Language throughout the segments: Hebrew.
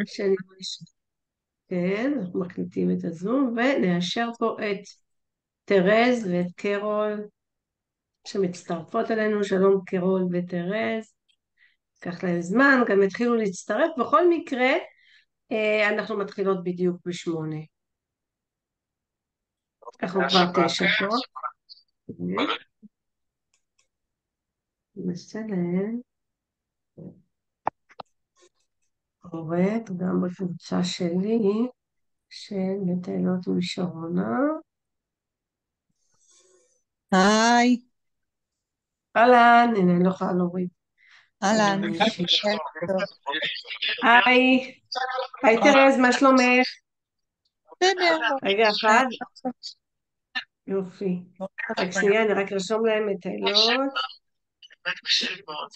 שאני... כן, אנחנו מקליטים את הזום, ונאשר פה את תרז ואת קרול שמצטרפות אלינו. שלום קרול ותרז. לקח להם זמן, גם התחילו להצטרף. בכל מקרה, אנחנו מתחילות בדיוק ב8. אנחנו כבר 9 פה. בסדר. קוראת גם בקבוצה שלי של מטיילות עם שרונה. היי. אהלן, הנה אני לא יכולה להוריד. אהלן. היי, היי תרז, מה שלומך? בסדר. רגע אחד, יופי. רק שנייה, אני רק ארשום להם מטיילות. באמת קשה לי מאוד,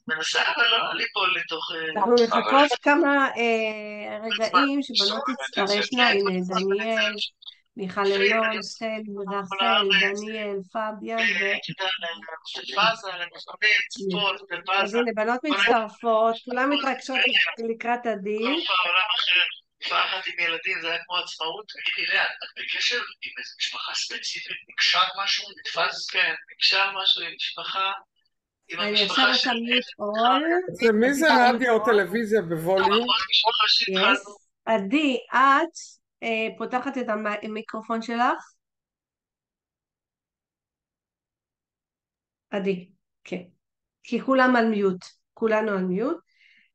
ומנסה אבל לא ליפול לתוך... אנחנו נחכות כמה רגעים שבנות תצטרפנה. הנה דניאל, מיכל אלון, חל ורחל, דניאל, פביאן פאזה, לפעמים, ספורט, אז בפאזה, הנה בנות מצטרפות, כולם מתרגשות לקראת עדי. כל פעם עולם אחר, פעם אחת עם ילדים, זה היה כמו עצמאות, תגידי לאה, את בקשר עם איזו משפחה ספציפית, נקשר משהו, נתפס, כן, נקשר משהו עם משפחה, עם אני עכשיו המשפחה של... עושה מיוט אול. זה מי זה רדיו או טלוויזיה בווליום? המשפחה שהתחלנו. יס. עדי, את פותחת את המיקרופון שלך? עדי, כן. כי כולם על מיוט, כולנו על מיוט.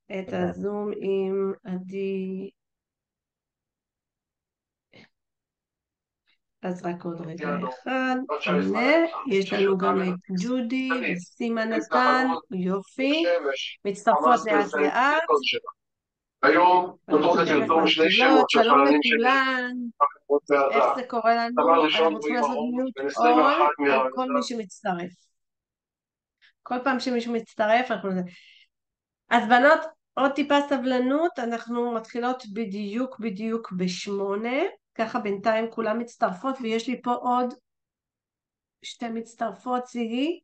את הזום עם עדי. אז רק עוד רגע אחד. הנה, יש לנו גם את ג'ודי וסימה נתן, יופי. מצטרפות לאט לאט. היום אנחנו תכף מתחילות. שלום לכולן. איך זה קורה לנו? אנחנו צריכים לעשות מיוט אול על כל מי שמצטרף. כל פעם שמישהו מצטרף אנחנו... אז בנות, עוד טיפה סבלנות, אנחנו מתחילות בדיוק ב8, ככה בינתיים כולם מצטרפות, ויש לי פה עוד 2 מצטרפות, זיהי.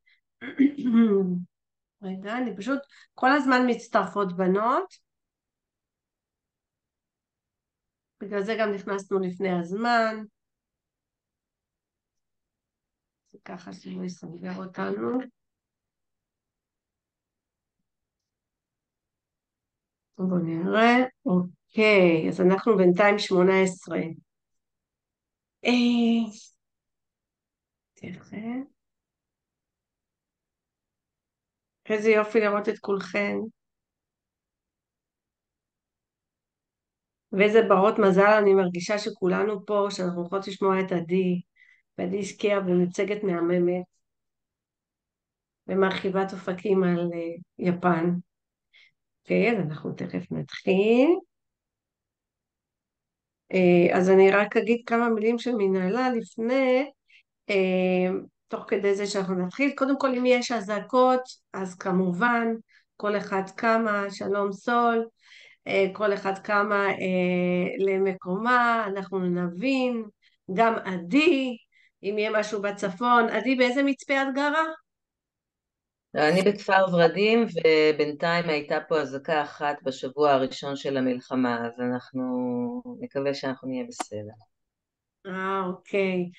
רגע, אני פשוט כל הזמן מצטרפות בנות, בגלל זה גם נכנסנו לפני הזמן, ככה שלא יסנגר אותנו. בואו נראה, אוקיי, אז אנחנו בינתיים 18. תראה. איזה יופי לראות את כולכם. ואיזה ברות מזל, אני מרגישה שכולנו פה, שאנחנו יכולות לשמוע את עדי, ועדי השקיעה במצגת מהממת, ומרחיבת אופקים על יפן. אוקיי, אז אנחנו תכף נתחיל. אז אני רק אגיד כמה מילים של מנהלה לפני, תוך כדי זה שאנחנו נתחיל. קודם כל, אם יש אזעקות, אז כמובן, כל אחד כמה, שלום סול, כל אחד כמה למקומה, אנחנו נבין, גם עדי, אם יהיה משהו בצפון. עדי, באיזה מצפה את גרה? אני בכפר ורדים, ובינתיים הייתה פה אזעקה אחת בשבוע הראשון של המלחמה, אז אנחנו נקווה שאנחנו נהיה בסדר. אוקיי.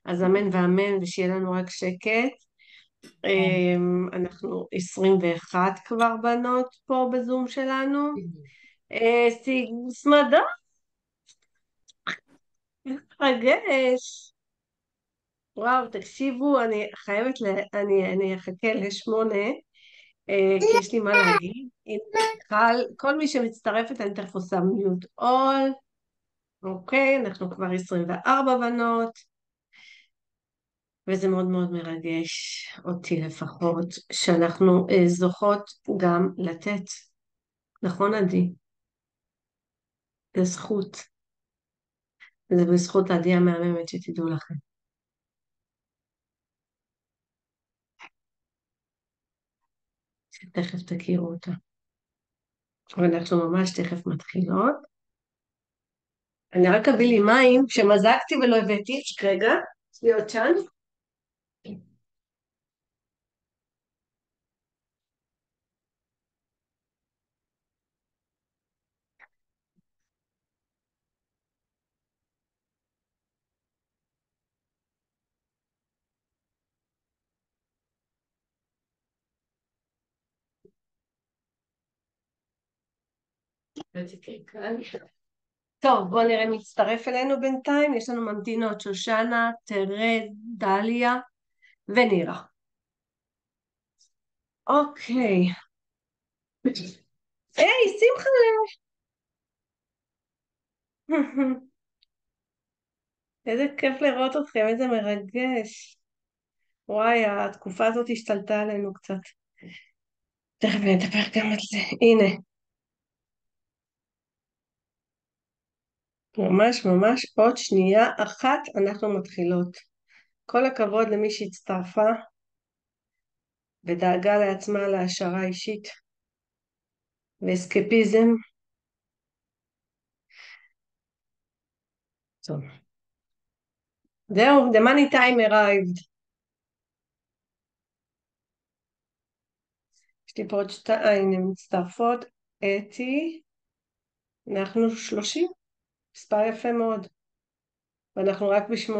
אז אמן ואמן, ושיהיה לנו רק שקט. אנחנו 21 כבר בנות פה בזום שלנו. סמדה, מתרגש. וואו, תקשיבו, אני חייבת, אני אחכה ל8, כי יש לי מה להגיד. הנה, מיכל, כל מי שמצטרפת, אני תכף עושה מיוט אול. אוקיי, אנחנו כבר 24 בנות, וזה מאוד מאוד מרגש אותי לפחות, שאנחנו זוכות גם לתת. נכון, עדי? זה זכות. זה בזכות עדי המהממת, שתדעו לכם. שתכף תכירו אותה. ואנחנו ממש תכף מתחילות. אני רק אביא לי מים, שמזגתי ולא הבאתי, רגע, יש לי עוד צ'אנס. טוב, בואו נראה מי יצטרף אלינו בינתיים. יש לנו ממתינות שושנה, תרד, דליה ונירה. אוקיי. היי, שמחה לב. איזה כיף לראות אתכם, איזה מרגש. וואי, התקופה הזאת השתלטה עלינו קצת. תכף נדבר גם על זה. הנה. ממש ממש עוד שנייה אחת אנחנו מתחילות. כל הכבוד למי שהצטרפה ודאגה לעצמה להשערה אישית ואסקפיזם. טוב. זהו, the money time arrived. יש לי פה עוד שתיים מצטרפות. אתי, אנחנו 30, מספר יפה מאוד. ואנחנו רק ב8,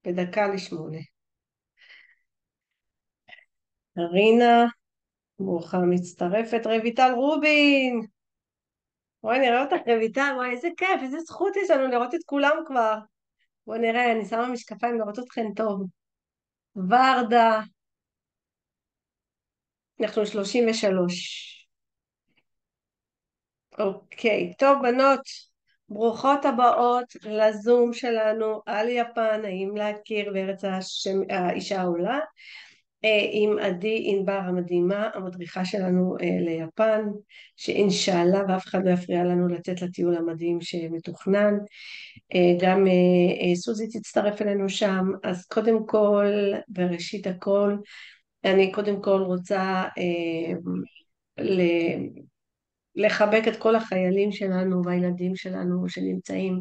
בדקה ל8. רינה, ברוכה מצטרפת. רויטל רובין. בואי נראה אותך רויטל, וואי איזה כיף, איזה זכות יש לנו לראות את כולם כבר. בואי נראה, אני שמה משקפיים לראות אתכם טוב. ורדה, אנחנו 33. אוקיי, טוב בנות, ברוכות הבאות לזום שלנו על יפן, האם להכיר בארץ האישה העולה, עם עדי ענבר המדהימה, המדריכה שלנו ליפן, שאינשאללה ואף אחד לא יפריע לנו לצאת לטיול המדהים שמתוכנן. גם סוזי תצטרף אלינו שם. אז קודם כל, בראשית הכל, אני קודם כל רוצה לחבק את כל החיילים שלנו והילדים שלנו שנמצאים,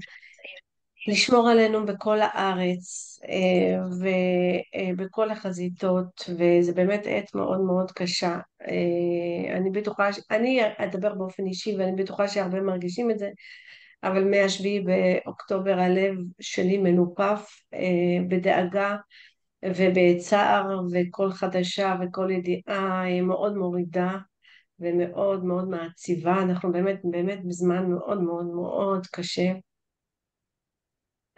לשמור עלינו בכל הארץ ובכל החזיתות, וזה באמת עת מאוד מאוד קשה. אני בטוחה, אני אדבר באופן אישי ואני בטוחה שהרבה מרגישים את זה, אבל מה7 באוקטובר הלב שלי מנופף בדאגה ובצער, וכל חדשה וכל ידיעה מאוד מורידה ומאוד מאוד מעציבה. אנחנו באמת באמת בזמן מאוד מאוד מאוד קשה.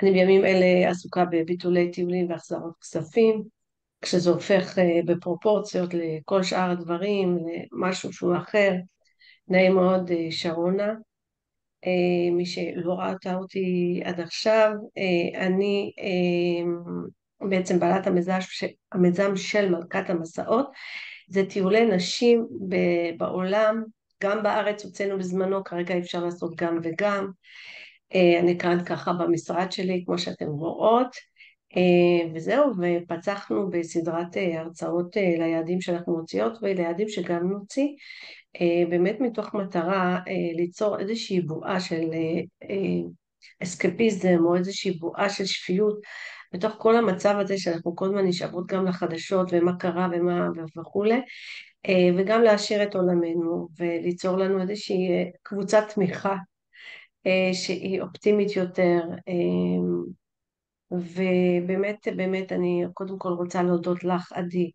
אני בימים אלה עסוקה בביטולי טיולים והחזרות כספים, כשזה הופך בפרופורציות לכל שאר הדברים, למשהו שהוא אחר. נעים מאוד שרונה. מי שלא ראתה אותי עד עכשיו, אני בעצם בעלת המיזם של מלכת המסעות. זה טיולי נשים בעולם, גם בארץ הוצאנו בזמנו, כרגע אפשר לעשות גם וגם. אני כאן ככה במשרד שלי, כמו שאתם רואות, וזהו, ופצחנו בסדרת הרצאות ליעדים שאנחנו מוציאות וליעדים שגם נוציא, באמת מתוך מטרה ליצור איזושהי בועה של אסקפיזם או איזושהי בועה של שפיות בתוך כל המצב הזה שאנחנו כל הזמן נשאבות גם לחדשות ומה קרה ומה וכולי, וגם להשאיר את עולמנו וליצור לנו איזושהי קבוצת תמיכה שהיא אופטימית יותר. ובאמת באמת אני קודם כל רוצה להודות לך עדי,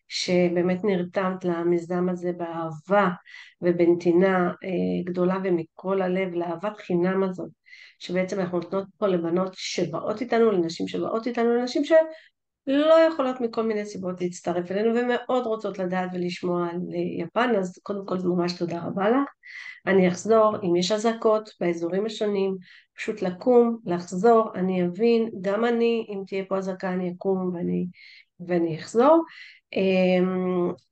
שבאמת נרתמת למיזם הזה באהבה ובנתינה גדולה ומכל הלב, לאהבת חינם הזאת, שבעצם אנחנו נותנות פה לבנות שבאות איתנו, לנשים שבאות איתנו, לנשים שלא יכולות מכל מיני סיבות להצטרף אלינו ומאוד רוצות לדעת ולשמוע על יפן. אז קודם כל ממש תודה רבה לך. אני אחזור, אם יש אזעקות באזורים השונים, פשוט לקום, לחזור, אני אבין, גם אני, אם תהיה פה אזעקה אני אקום ואני אחזור.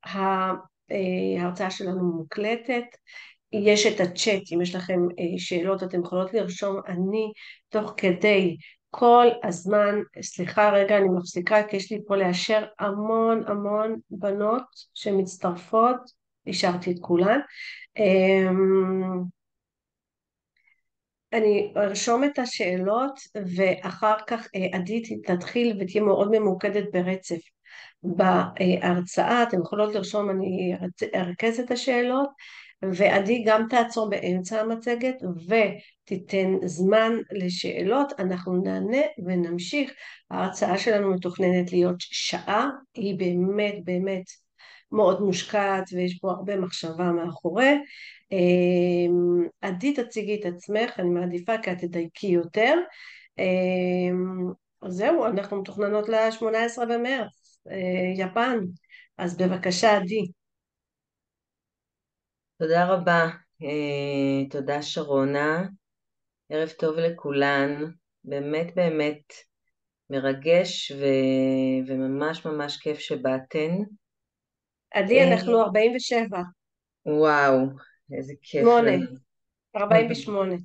ההרצאה שלנו מוקלטת, יש את הצ'אט, אם יש לכם שאלות אתם יכולות לרשום, אני תוך כדי כל הזמן, סליחה רגע אני מפסיקה כי יש לי פה לאשר המון המון בנות שמצטרפות, השארתי את כולן. אני ארשום את השאלות ואחר כך עדית תתחיל ותהיה מאוד ממוקדת ברצף בהרצאה. אתם יכולות לרשום, אני ארכז את השאלות ועדי גם תעצור באמצע המצגת ותיתן זמן לשאלות, אנחנו נענה ונמשיך. ההרצאה שלנו מתוכננת להיות שעה, היא באמת באמת מאוד מושקעת ויש פה הרבה מחשבה מאחורי, עדי, תציגי את עצמך, אני מעדיפה כי את תדייקי יותר. אז זהו, אנחנו מתוכננות ל-18 במרץ, יפן. אז בבקשה, עדי. תודה רבה. תודה שרונה. ערב טוב לכולן. באמת באמת מרגש וממש ממש כיף שבאתן. עדי, אנחנו 47. וואו, איזה כיף 8, לנו. 48.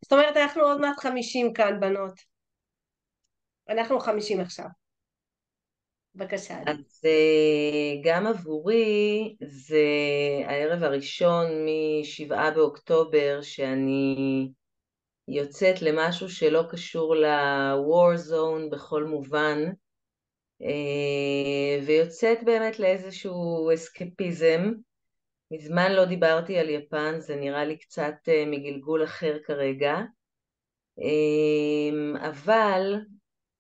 זאת אומרת, אנחנו עוד מעט 50 כאן, בנות. אנחנו 50 עכשיו. בבקשה, עדי. אז גם עבורי זה הערב הראשון מ7 באוקטובר שאני יוצאת למשהו שלא קשור ל-war zone בכל מובן, ויוצאת באמת לאיזשהו אסקפיזם. מזמן לא דיברתי על יפן, זה נראה לי קצת מגלגול אחר כרגע, אבל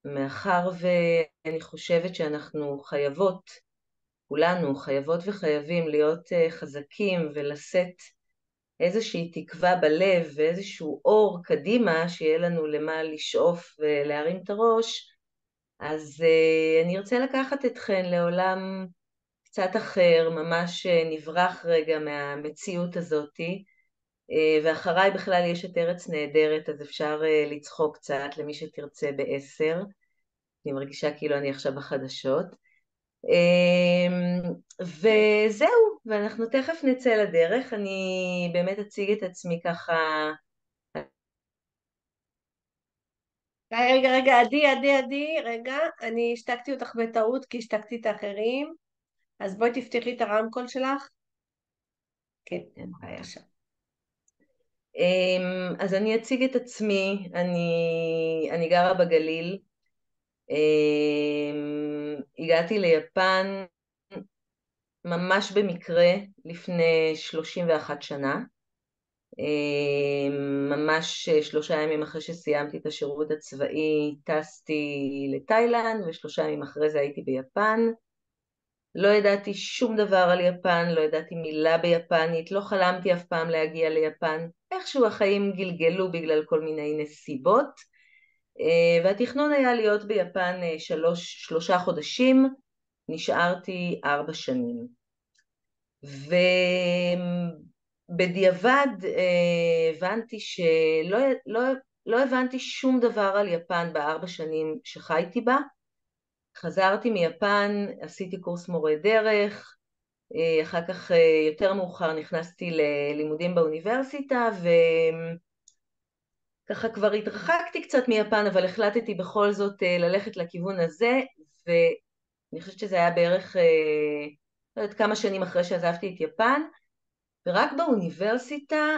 מאחר ואני חושבת שאנחנו חייבות, כולנו חייבות וחייבים להיות חזקים ולשאת איזושהי תקווה בלב ואיזשהו אור קדימה שיהיה לנו למה לשאוף ולהרים את הראש, אז אני ארצה לקחת אתכן לעולם קצת אחר, ממש נברח רגע מהמציאות הזאתי, ואחריי בכלל יש את ארץ נהדרת, אז אפשר לצחוק קצת למי שתרצה ב10, אני מרגישה כאילו אני עכשיו בחדשות. וזהו, ואנחנו תכף נצא לדרך. אני באמת אציג את עצמי ככה. רגע, עדי, רגע, אני השתקתי אותך בטעות כי השתקתי את האחרים, אז בואי תפתחי את הרמקול שלך. כן, בבקשה. אז אני אציג את עצמי, אני גרה בגליל, הגעתי ליפן ממש במקרה לפני 31 שנה, ממש 3 ימים אחרי שסיימתי את השירות הצבאי טסתי לתאילנד, ו3 ימים אחרי זה הייתי ביפן. לא ידעתי שום דבר על יפן, לא ידעתי מילה ביפנית, לא חלמתי אף פעם להגיע ליפן, איכשהו החיים גלגלו בגלל כל מיני נסיבות, והתכנון היה להיות ביפן 3 חודשים, נשארתי 4 שנים. ובדיעבד הבנתי לא הבנתי שום דבר על יפן ב4 שנים שחייתי בה. חזרתי מיפן, עשיתי קורס מורה דרך, אחר כך יותר מאוחר נכנסתי ללימודים באוניברסיטה, וככה כבר התרחקתי קצת מיפן, אבל החלטתי בכל זאת ללכת לכיוון הזה, ואני חושבת שזה היה בערך לא יודעת כמה שנים אחרי שעזבתי את יפן, ורק באוניברסיטה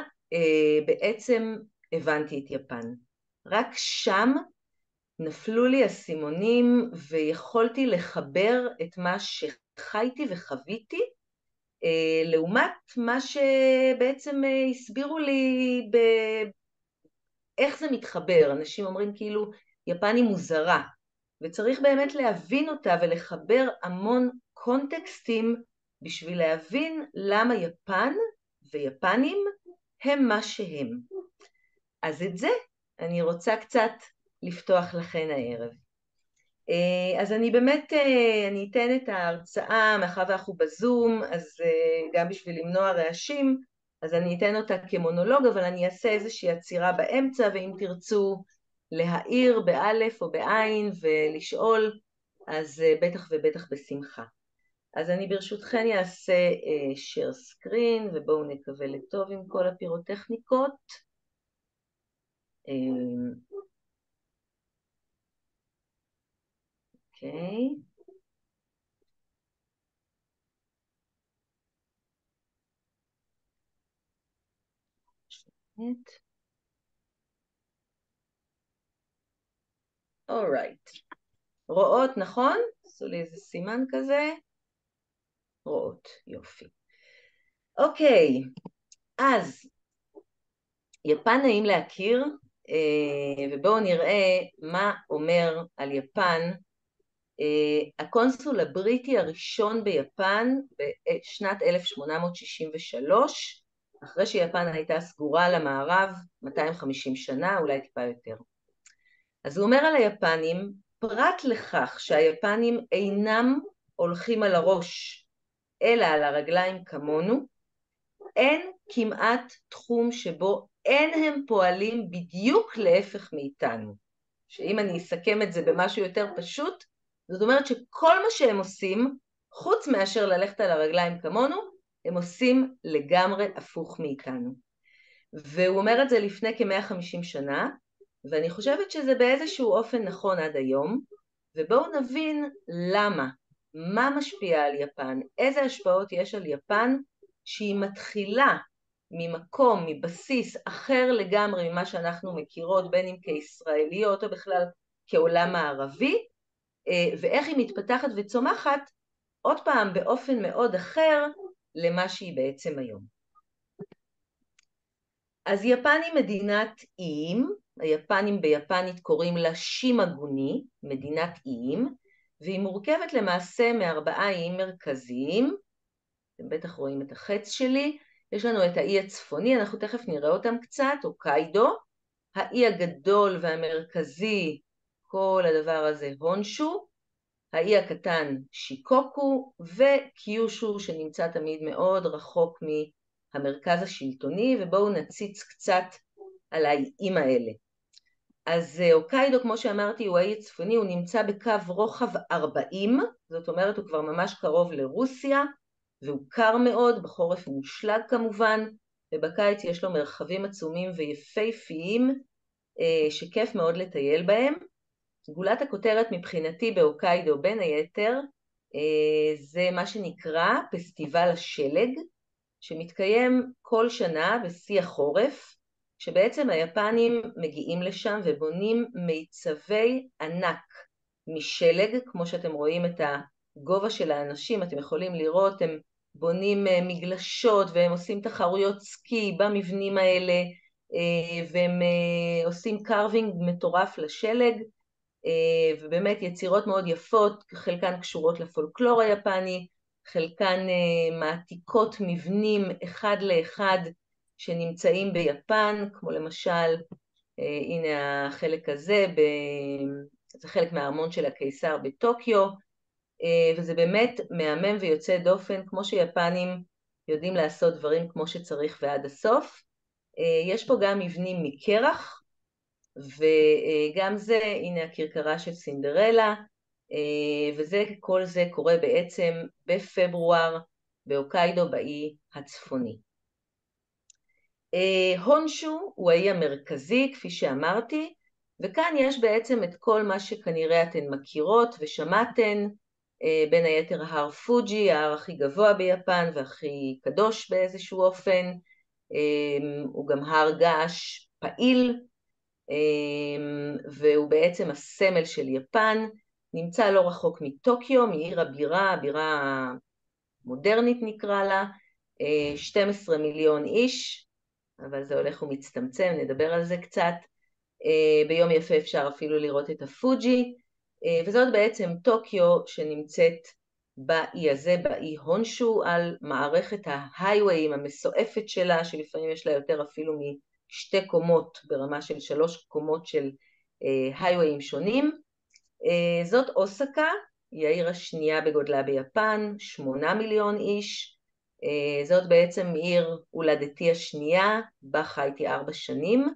בעצם הבנתי את יפן. רק שם נפלו לי הסימונים ויכולתי לחבר את מה שחייתי וחוויתי, לעומת מה שבעצם הסבירו לי איך זה מתחבר. אנשים אומרים כאילו יפן היא מוזרה, וצריך באמת להבין אותה ולחבר המון קונטקסטים בשביל להבין למה יפן ויפנים הם מה שהם. אז את זה אני רוצה קצת לפתוח לכן הערב. אז אני באמת, אני אתן את ההרצאה, מאחר ואנחנו בזום, אז גם בשביל למנוע רעשים, אז אני אתן אותה כמונולוג, אבל אני אעשה איזושהי עצירה באמצע, ואם תרצו להעיר באלף או בעין ולשאול, אז בטח ובטח בשמחה. אז אני ברשותכן אעשה share screen, ובואו נקווה לטוב עם כל הפירוטכניקות. אוקיי. אורייט. רואות, נכון? עשו לי איזה סימן כזה. רואות, יופי. אוקיי, אז יפן נעים להכיר, ובואו נראה מה אומר על יפן הקונסול הבריטי הראשון ביפן בשנת 1863, אחרי שיפן הייתה סגורה למערב 250 שנה, אולי טיפה יותר. אז הוא אומר על היפנים, פרט לכך שהיפנים אינם הולכים על הראש, אלא על הרגליים כמונו, אין כמעט תחום שבו אין הם פועלים בדיוק להפך מאיתנו. שאם אני אסכם את זה במשהו יותר פשוט, זאת אומרת שכל מה שהם עושים, חוץ מאשר ללכת על הרגליים כמונו, הם עושים לגמרי הפוך מאיתנו. והוא אומר את זה לפני כ-150 שנה, ואני חושבת שזה באיזשהו אופן נכון עד היום, ובואו נבין למה, מה משפיע על יפן, איזה השפעות יש על יפן, שהיא מתחילה ממקום, מבסיס אחר לגמרי ממה שאנחנו מכירות, בין אם כישראליות או בכלל כעולם מערבי, ואיך היא מתפתחת וצומחת, עוד פעם באופן מאוד אחר למה שהיא בעצם היום. אז יפן היא מדינת איים, היפנים ביפנית קוראים לה שימגוני, מדינת איים, והיא מורכבת למעשה מ4 איים מרכזיים, אתם בטח רואים את החץ שלי, יש לנו את האי הצפוני, אנחנו תכף נראה אותם קצת, הוקיידו, האי הגדול והמרכזי, כל הדבר הזה הונשו, האי הקטן שיקוקו, וקיושו שנמצא תמיד מאוד רחוק מהמרכז השלטוני, ובואו נציץ קצת על האיים האלה. אז הוקיידו, כמו שאמרתי, הוא האי הצפוני, הוא נמצא בקו רוחב 40, זאת אומרת הוא כבר ממש קרוב לרוסיה, והוא קר מאוד, בחורף הוא מושלג כמובן, ובקיץ יש לו מרחבים עצומים ויפהפיים, שכיף מאוד לטייל בהם. גולת הכותרת מבחינתי בהוקיידו בין היתר, זה מה שנקרא פסטיבל השלג, שמתקיים כל שנה בשיא החורף, שבעצם היפנים מגיעים לשם ובונים מיצבי ענק משלג, כמו שאתם רואים את הגובה של האנשים, אתם יכולים לראות, הם בונים מגלשות והם עושים תחרויות סקי במבנים האלה, והם עושים קרווינג מטורף לשלג, ובאמת יצירות מאוד יפות, חלקן קשורות לפולקלור היפני, חלקן מעתיקות מבנים אחד לאחד שנמצאים ביפן, כמו למשל, הנה החלק הזה, זה חלק מהארמון של הקיסר בטוקיו, וזה באמת מהמם ויוצא דופן, כמו שיפנים יודעים לעשות דברים כמו שצריך ועד הסוף. יש פה גם מבנים מקרח, וגם זה, הנה הכרכרה של סינדרלה, וכל זה קורה בעצם בפברואר בהוקיידו באי הצפוני. הונשו הוא האי המרכזי, כפי שאמרתי, וכאן יש בעצם את כל מה שכנראה אתן מכירות ושמעתן, בין היתר הר פוג'י, ההר הכי גבוה ביפן והכי קדוש באיזשהו אופן, הוא גם הר געש פעיל, והוא בעצם הסמל של יפן, נמצא לא רחוק מטוקיו, מעיר הבירה, הבירה מודרנית נקרא לה, 12 מיליון איש, אבל זה הולך ומצטמצם, נדבר על זה קצת. ביום יפה אפשר אפילו לראות את הפוג'י, וזאת בעצם טוקיו שנמצאת באי הזה, באי הונשו, על מערכת ההייוויים המסועפת שלה, שלפעמים יש לה יותר אפילו משתי קומות, ברמה של 3 קומות של הייוויים שונים. זאת אוסקה, היא העיר השנייה בגודלה ביפן, 8 מיליון איש, זאת בעצם עיר הולדתי השנייה, בה חייתי 4 שנים,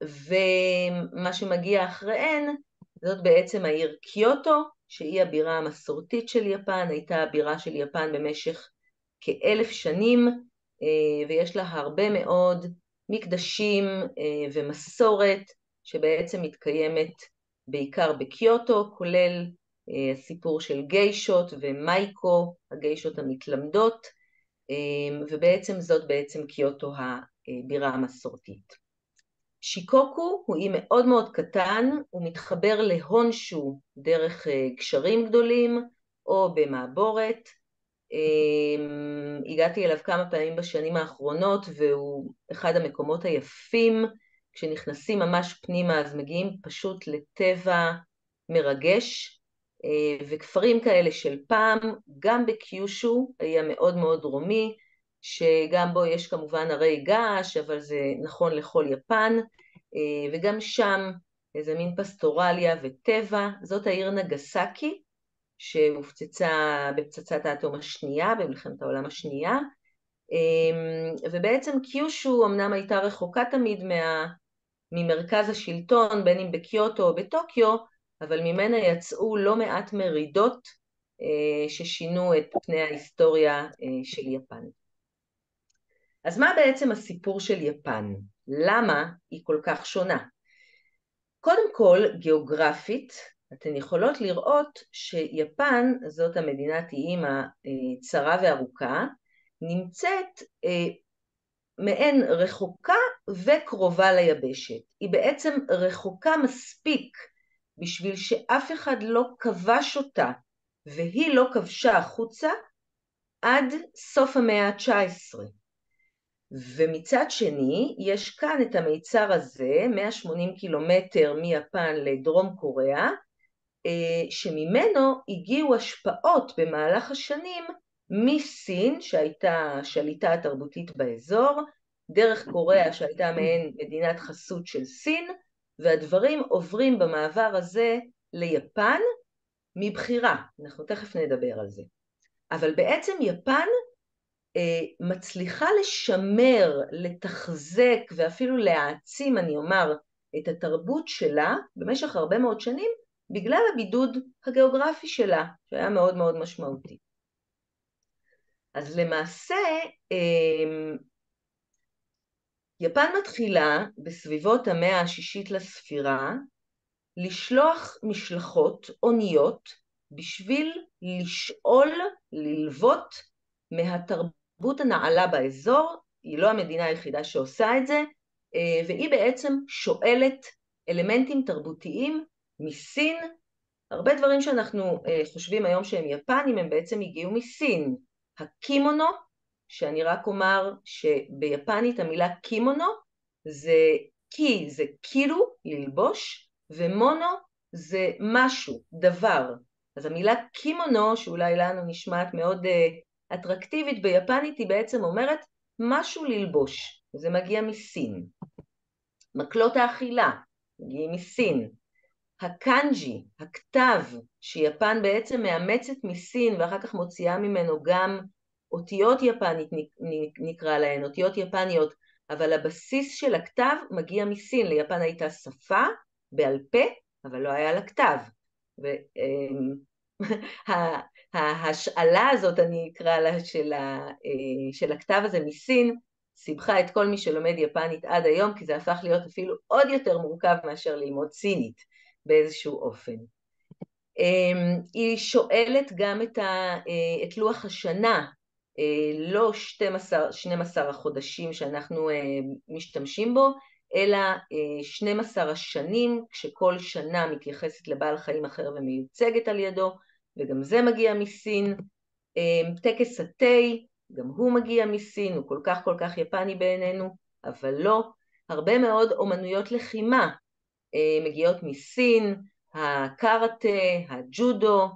ומה שמגיע אחריהן, זאת בעצם העיר קיוטו, שהיא הבירה המסורתית של יפן, הייתה הבירה של יפן במשך כ1000 שנים, ויש לה הרבה מאוד מקדשים ומסורת, שבעצם מתקיימת בעיקר בקיוטו, כולל הסיפור של גיישות ומייקו, הגיישות המתלמדות, ובעצם זאת בעצם קיוטו הבירה המסורתית. שיקוקו הוא אי מאוד מאוד קטן, הוא מתחבר להונשו דרך גשרים גדולים או במעבורת, הגעתי אליו כמה פעמים בשנים האחרונות והוא אחד המקומות היפים, כשנכנסים ממש פנימה אז מגיעים פשוט לטבע מרגש, וכפרים כאלה של פעם, גם בקיושו היה מאוד מאוד דרומי, שגם בו יש כמובן הרי געש, אבל זה נכון לכל יפן, וגם שם איזה מין פסטורליה וטבע. זאת העיר נגסקי, שהופצצה בפצצת האטום השנייה, במלחמת העולם השנייה, ובעצם קיושו אמנם הייתה רחוקה תמיד ממרכז השלטון, בין אם בקיוטו או בטוקיו, אבל ממנה יצאו לא מעט מרידות ששינו את פני ההיסטוריה של יפן. אז מה בעצם הסיפור של יפן? למה היא כל כך שונה? קודם כל, גיאוגרפית, אתן יכולות לראות שיפן, זאת המדינת איים הצרה וארוכה, נמצאת מעין רחוקה וקרובה ליבשת. היא בעצם רחוקה מספיק בשביל שאף אחד לא כבש אותה, והיא לא כבשה החוצה עד סוף המאה ה-19. ומצד שני, יש כאן את המיצר הזה, 180 קילומטר מיפן לדרום קוריאה, שממנו הגיעו השפעות במהלך השנים מסין, שהייתה שליטה התרבותית באזור, דרך קוריאה שהייתה מעין מדינת חסות של סין, והדברים עוברים במעבר הזה ליפן מבחירה. אנחנו תכף נדבר על זה. אבל בעצם יפן מצליחה לשמר, לתחזק ואפילו להעצים, אני אומר, את התרבות שלה במשך הרבה מאוד שנים, בגלל הבידוד הגיאוגרפי שלה, שהיה מאוד מאוד משמעותי. אז למעשה, יפן מתחילה בסביבות המאה השישית לספירה, לשלוח משלחות אוניות, בשביל לשאול, ללוות מהתרבות הנעלה באזור. היא לא המדינה היחידה שעושה את זה, והיא בעצם שואלת אלמנטים תרבותיים מסין. הרבה דברים שאנחנו חושבים היום שהם יפנים, הם בעצם הגיעו מסין. הקימונו, שאני רק אומר שביפנית המילה קימונו, זה קי, זה כאילו, ללבוש, ומונו זה משהו, דבר. אז המילה קימונו, שאולי לנו נשמעת מאוד אטרקטיבית, ביפנית היא בעצם אומרת משהו ללבוש, וזה מגיע מסין. מקלות האכילה, מגיעים מסין. הקנג'י, הכתב, שיפן בעצם מאמצת מסין, ואחר כך מוציאה ממנו גם אותיות יפנית, נקרא להן, אותיות יפניות, אבל הבסיס של הכתב מגיע מסין. ליפן הייתה שפה בעל פה, אבל לא היה לה כתב. ההשאלה הזאת, אני אקרא לה, של הכתב הזה מסין, סיבכה את כל מי שלומד יפנית עד היום, כי זה הפך להיות אפילו עוד יותר מורכב מאשר ללמוד סינית באיזשהו אופן. היא שואלת גם את לוח השנה, לא 12 החודשים שאנחנו משתמשים בו, אלא 12 השנים, כשכל שנה מתייחסת לבעל חיים אחר ומיוצגת על ידו, וגם זה מגיע מסין. טקס התה, גם הוא מגיע מסין, הוא כל כך יפני בעינינו, אבל לא. הרבה מאוד אומנויות לחימה מגיעות מסין, הקראטה, הג'ודו,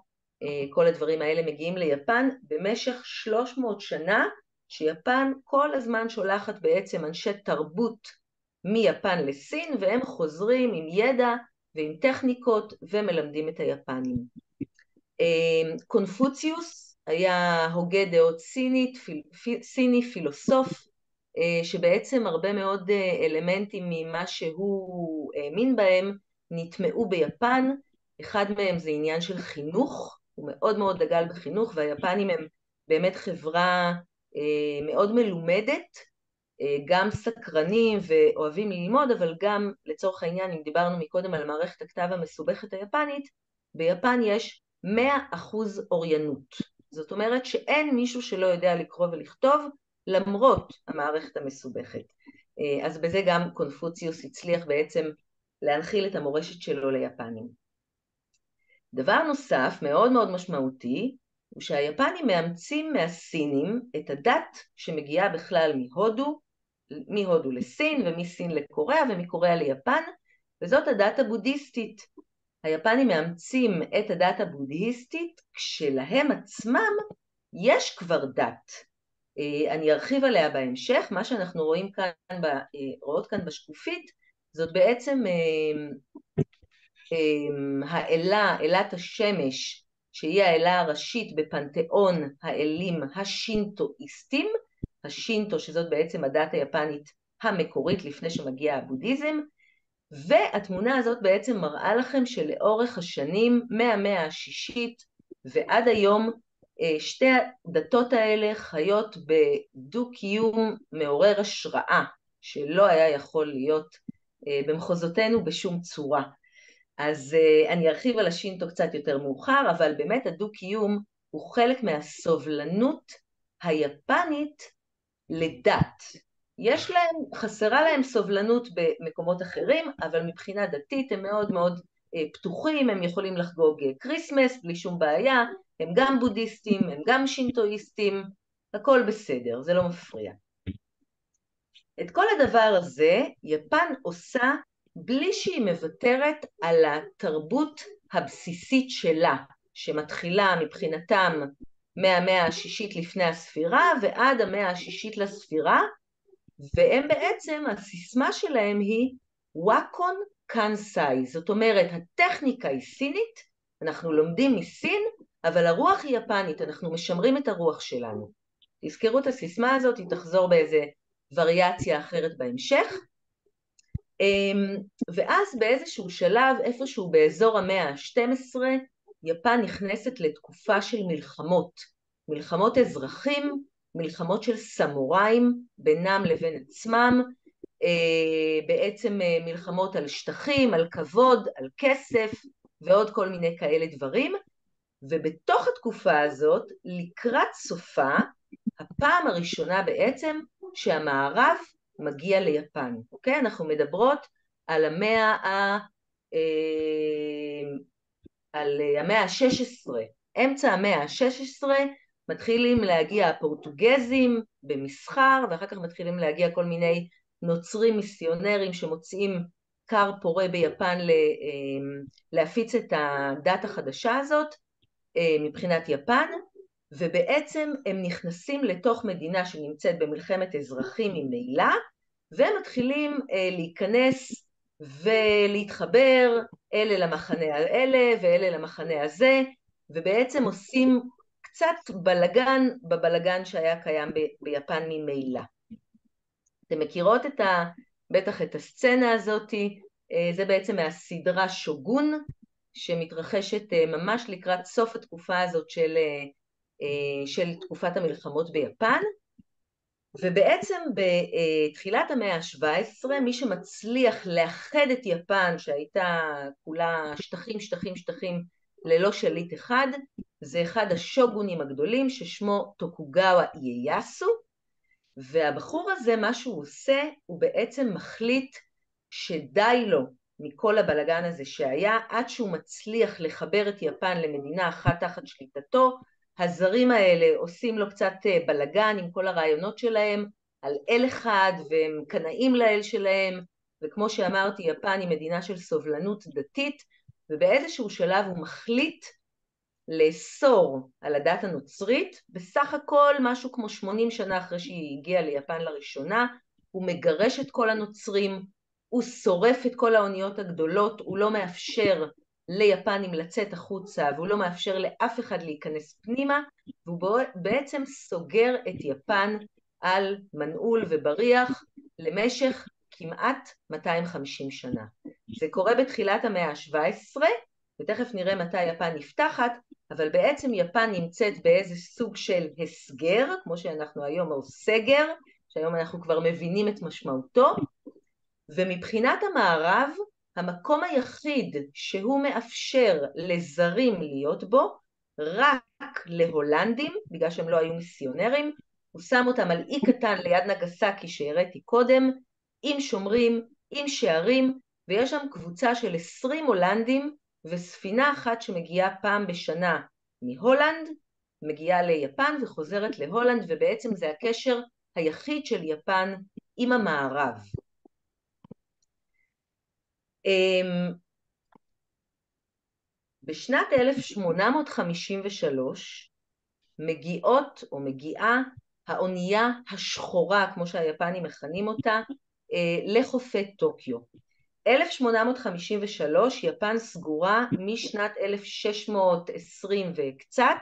כל הדברים האלה מגיעים ליפן במשך 300 שנה, שיפן כל הזמן שולחת בעצם אנשי תרבות מיפן לסין, והם חוזרים עם ידע ועם טכניקות ומלמדים את היפנים. קונפוציוס היה הוגה דעות סיני, פילוסוף, שבעצם הרבה מאוד אלמנטים ממה שהוא האמין בהם נטמעו ביפן. אחד מהם זה עניין של חינוך, הוא מאוד מאוד דגל בחינוך, והיפנים הם באמת חברה מאוד מלומדת, גם סקרנים ואוהבים ללמוד, אבל גם לצורך העניין, אם דיברנו מקודם על מערכת הכתב המסובכת היפנית, ביפן יש 100% אוריינות. זאת אומרת שאין מישהו שלא יודע לקרוא ולכתוב, למרות המערכת המסובכת. אז בזה גם קונפוציוס הצליח בעצם להנחיל את המורשת שלו ליפנים. דבר נוסף מאוד מאוד משמעותי, הוא שהיפנים מאמצים מהסינים את הדת שמגיעה בכלל מהודו לסין, ומסין לקוריאה, ומקוריאה ליפן, וזאת הדת הבודהיסטית. היפנים מאמצים את הדת הבודהיסטית, כשלהם עצמם יש כבר דת. אני ארחיב עליה בהמשך. מה שאנחנו רואות כאן בשקופית, זאת בעצם האלה, אלת השמש, שהיא האלה הראשית בפנתיאון האלים השינטואיסטים, השינטו שזאת בעצם הדת היפנית המקורית לפני שמגיע הבודהיזם, והתמונה הזאת בעצם מראה לכם שלאורך השנים, מהמאה השישית ועד היום, שתי הדתות האלה חיות בדו-קיום מעורר השראה, שלא היה יכול להיות במחוזותינו בשום צורה. אז אני ארחיב על השינטו קצת יותר מאוחר, אבל באמת הדו-קיום הוא חלק מהסובלנות היפנית לדת. חסרה להם סובלנות במקומות אחרים, אבל מבחינה דתית הם מאוד מאוד פתוחים, הם יכולים לחגוג קריסמס בלי שום בעיה, הם גם בודהיסטים, הם גם שינטואיסטים, הכל בסדר, זה לא מפריע. את כל הדבר הזה יפן עושה בלי שהיא מוותרת על התרבות הבסיסית שלה, שמתחילה מבחינתם מהמאה השישית לפני הספירה ועד המאה השישית לספירה, והם בעצם, הסיסמה שלהם היא וואקון קאנסאי, זאת אומרת הטכניקה היא סינית, אנחנו לומדים מסין, אבל הרוח היא יפנית, אנחנו משמרים את הרוח שלנו. תזכרו את הסיסמה הזאת, היא תחזור באיזה וריאציה אחרת בהמשך, ואז באיזשהו שלב, איפשהו באזור המאה ה-12, יפן נכנסת לתקופה של מלחמות אזרחים, מלחמות של סמוראים בינם לבין עצמם, בעצם מלחמות על שטחים, על כבוד, על כסף ועוד כל מיני כאלה דברים, ובתוך התקופה הזאת, לקראת סופה, הפעם הראשונה בעצם שהמערב מגיע ליפן, אוקיי? אנחנו מדברות על המאה ה-16, אמצע המאה ה-16, מתחילים להגיע הפורטוגזים במסחר, ואחר כך מתחילים להגיע כל מיני נוצרים מיסיונרים שמוצאים כר פורה ביפן להפיץ את הדת החדשה הזאת מבחינת יפן, ובעצם הם נכנסים לתוך מדינה שנמצאת במלחמת אזרחים ממילא, והם מתחילים להיכנס ולהתחבר אלה למחנה האלה ואלה למחנה הזה, ובעצם עושים קצת בלגן בבלגן שהיה קיים ביפן ממילא. אתם מכירות בטח את הסצנה הזאת, זה בעצם מהסדרה שוגון, שמתרחשת ממש לקראת סוף התקופה הזאת של תקופת המלחמות ביפן, ובעצם בתחילת המאה ה-17 מי שמצליח לאחד את יפן שהייתה כולה שטחים ללא שליט אחד, זה אחד השוגונים הגדולים ששמו טוקוגאווה איייסו, והבחור הזה מה שהוא עושה הוא בעצם מחליט שדי לו מכל הבלגן הזה שהיה, עד שהוא מצליח לחבר את יפן למדינה אחת תחת שליטתו. הזרים האלה עושים לו קצת בלגן עם כל הרעיונות שלהם על אל אחד, והם קנאים לאל שלהם, וכמו שאמרתי, יפן היא מדינה של סובלנות דתית, ובאיזשהו שלב הוא מחליט לאסור על הדת הנוצרית, בסך הכל משהו כמו 80 שנה אחרי שהיא הגיעה ליפן לראשונה, הוא מגרש את כל הנוצרים, הוא שורף את כל האוניות הגדולות, הוא לא מאפשר ליפנים לצאת החוצה, והוא לא מאפשר לאף אחד להיכנס פנימה, והוא בעצם סוגר את יפן על מנעול ובריח למשך כמעט 250 שנה. זה קורה בתחילת המאה ה-17, ותכף נראה מתי יפן נפתחת, אבל בעצם יפן נמצאת באיזה סוג של הסגר, כמו שאנחנו היום, או סגר, שהיום אנחנו כבר מבינים את משמעותו, ומבחינת המערב, המקום היחיד שהוא מאפשר לזרים להיות בו, רק להולנדים, בגלל שהם לא היו מיסיונרים, הוא שם אותם על אי קטן ליד נגסקי שהראיתי קודם, עם שומרים, עם שערים, ויש שם קבוצה של 20 הולנדים, וספינה אחת שמגיעה פעם בשנה מהולנד, מגיעה ליפן וחוזרת להולנד, ובעצם זה הקשר היחיד של יפן עם המערב. בשנת 1853 מגיעה האונייה השחורה, כמו שהיפנים מכנים אותה, לחופי טוקיו. 1853, יפן סגורה משנת 1620 וקצת,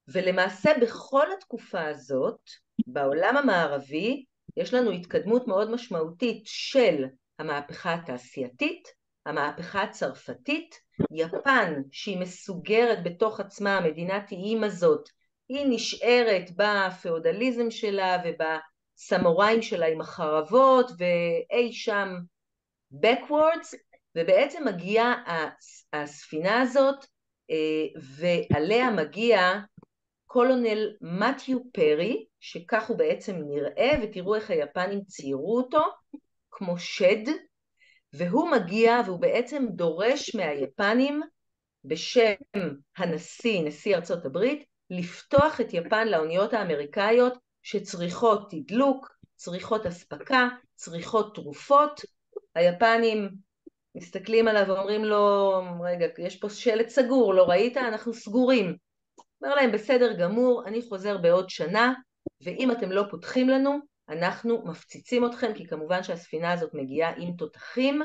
ולמעשה בכל התקופה הזאת, בעולם המערבי, יש לנו התקדמות מאוד משמעותית של המהפכה התעשייתית, המהפכה הצרפתית, יפן שהיא מסוגרת בתוך עצמה, מדינת איים הזאת, היא נשארת בפאודליזם שלה ובסמוראים שלה עם החרבות ואי שם backwards, ובעצם מגיעה הספינה הזאת ועליה מגיע קולונל מתיו פרי, שכך הוא בעצם נראה, ותראו איך היפנים ציירו אותו כמו שד, והוא מגיע והוא בעצם דורש מהיפנים בשם הנשיא, נשיא ארצות הברית, לפתוח את יפן לאוניות האמריקאיות שצריכות תדלוק, צריכות הספקה, צריכות תרופות. היפנים מסתכלים עליו ואומרים לו, רגע, יש פה שלט סגור, לא ראית? אנחנו סגורים. אומר להם, בסדר גמור, אני חוזר בעוד שנה, ואם אתם לא פותחים לנו, אנחנו מפציצים אתכם, כי כמובן שהספינה הזאת מגיעה עם תותחים,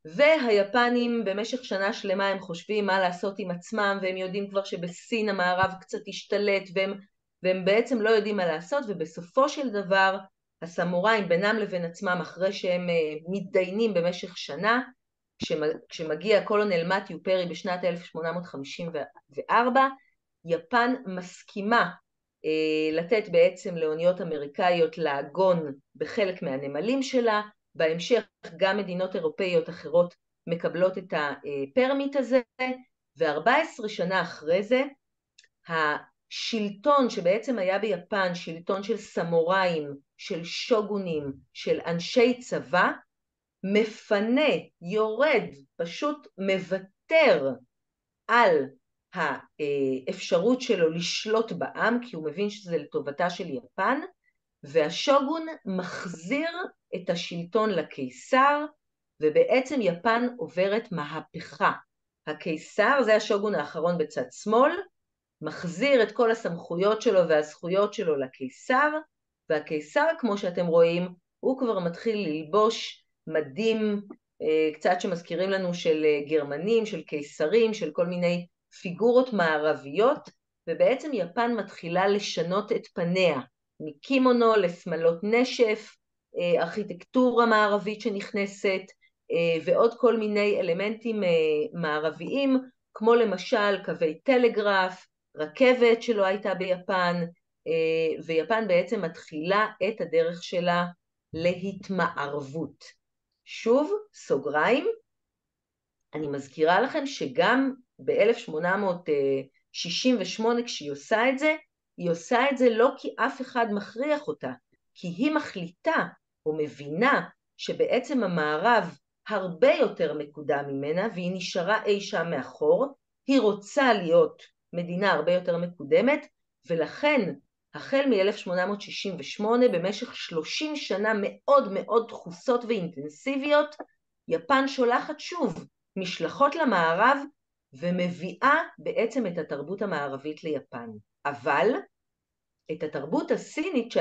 והיפנים במשך שנה שלמה הם חושבים מה לעשות עם עצמם, והם יודעים כבר שבסין המערב קצת השתלט, והם בעצם לא יודעים מה לעשות, ובסופו של דבר הסמוראים בינם לבין עצמם, אחרי שהם מתדיינים במשך שנה, כשמגיע קולונל מתיו פרי בשנת 1854, יפן מסכימה לתת בעצם לאוניות אמריקאיות לעגון בחלק מהנמלים שלה, בהמשך גם מדינות אירופאיות אחרות מקבלות את הפרמיט הזה, ו14 שנה אחרי זה, השלטון שבעצם היה ביפן, שלטון של סמוראים, של שוגונים, של אנשי צבא, מפנה, יורד, פשוט מוותר על האפשרות שלו לשלוט בעם, כי הוא מבין שזה לטובתה של יפן, והשוגון מחזיר את השלטון לקיסר, ובעצם יפן עוברת מהפכה. הקיסר, זה השוגון האחרון בצד שמאל, מחזיר את כל הסמכויות שלו והזכויות שלו לקיסר, והקיסר, כמו שאתם רואים, הוא כבר מתחיל ללבוש מדים, קצת שמזכירים לנו של גרמנים, של קיסרים, של כל מיני פיגורות מערביות, ובעצם יפן מתחילה לשנות את פניה, מקימונו לשמלות נשף, ארכיטקטורה מערבית שנכנסת, ועוד כל מיני אלמנטים מערביים, כמו למשל קווי טלגרף, רכבת שלא הייתה ביפן, ויפן בעצם מתחילה את הדרך שלה להתמערבות. שוב, סוגריים, אני מזכירה לכם שגם ב-1868 כשהיא עושה את זה, היא עושה את זה לא כי אף אחד מכריח אותה, כי היא מחליטה או מבינה שבעצם המערב הרבה יותר מקודם ממנה, והיא נשארה אי שם מאחור, היא רוצה להיות מדינה הרבה יותר מקודמת, ולכן החל מ-1868 במשך 30 שנה מאוד מאוד דחוסות ואינטנסיביות, יפן שולחת שוב משלחות למערב, ומביאה בעצם את התרבות המערבית ליפן. אבל את התרבות הסינית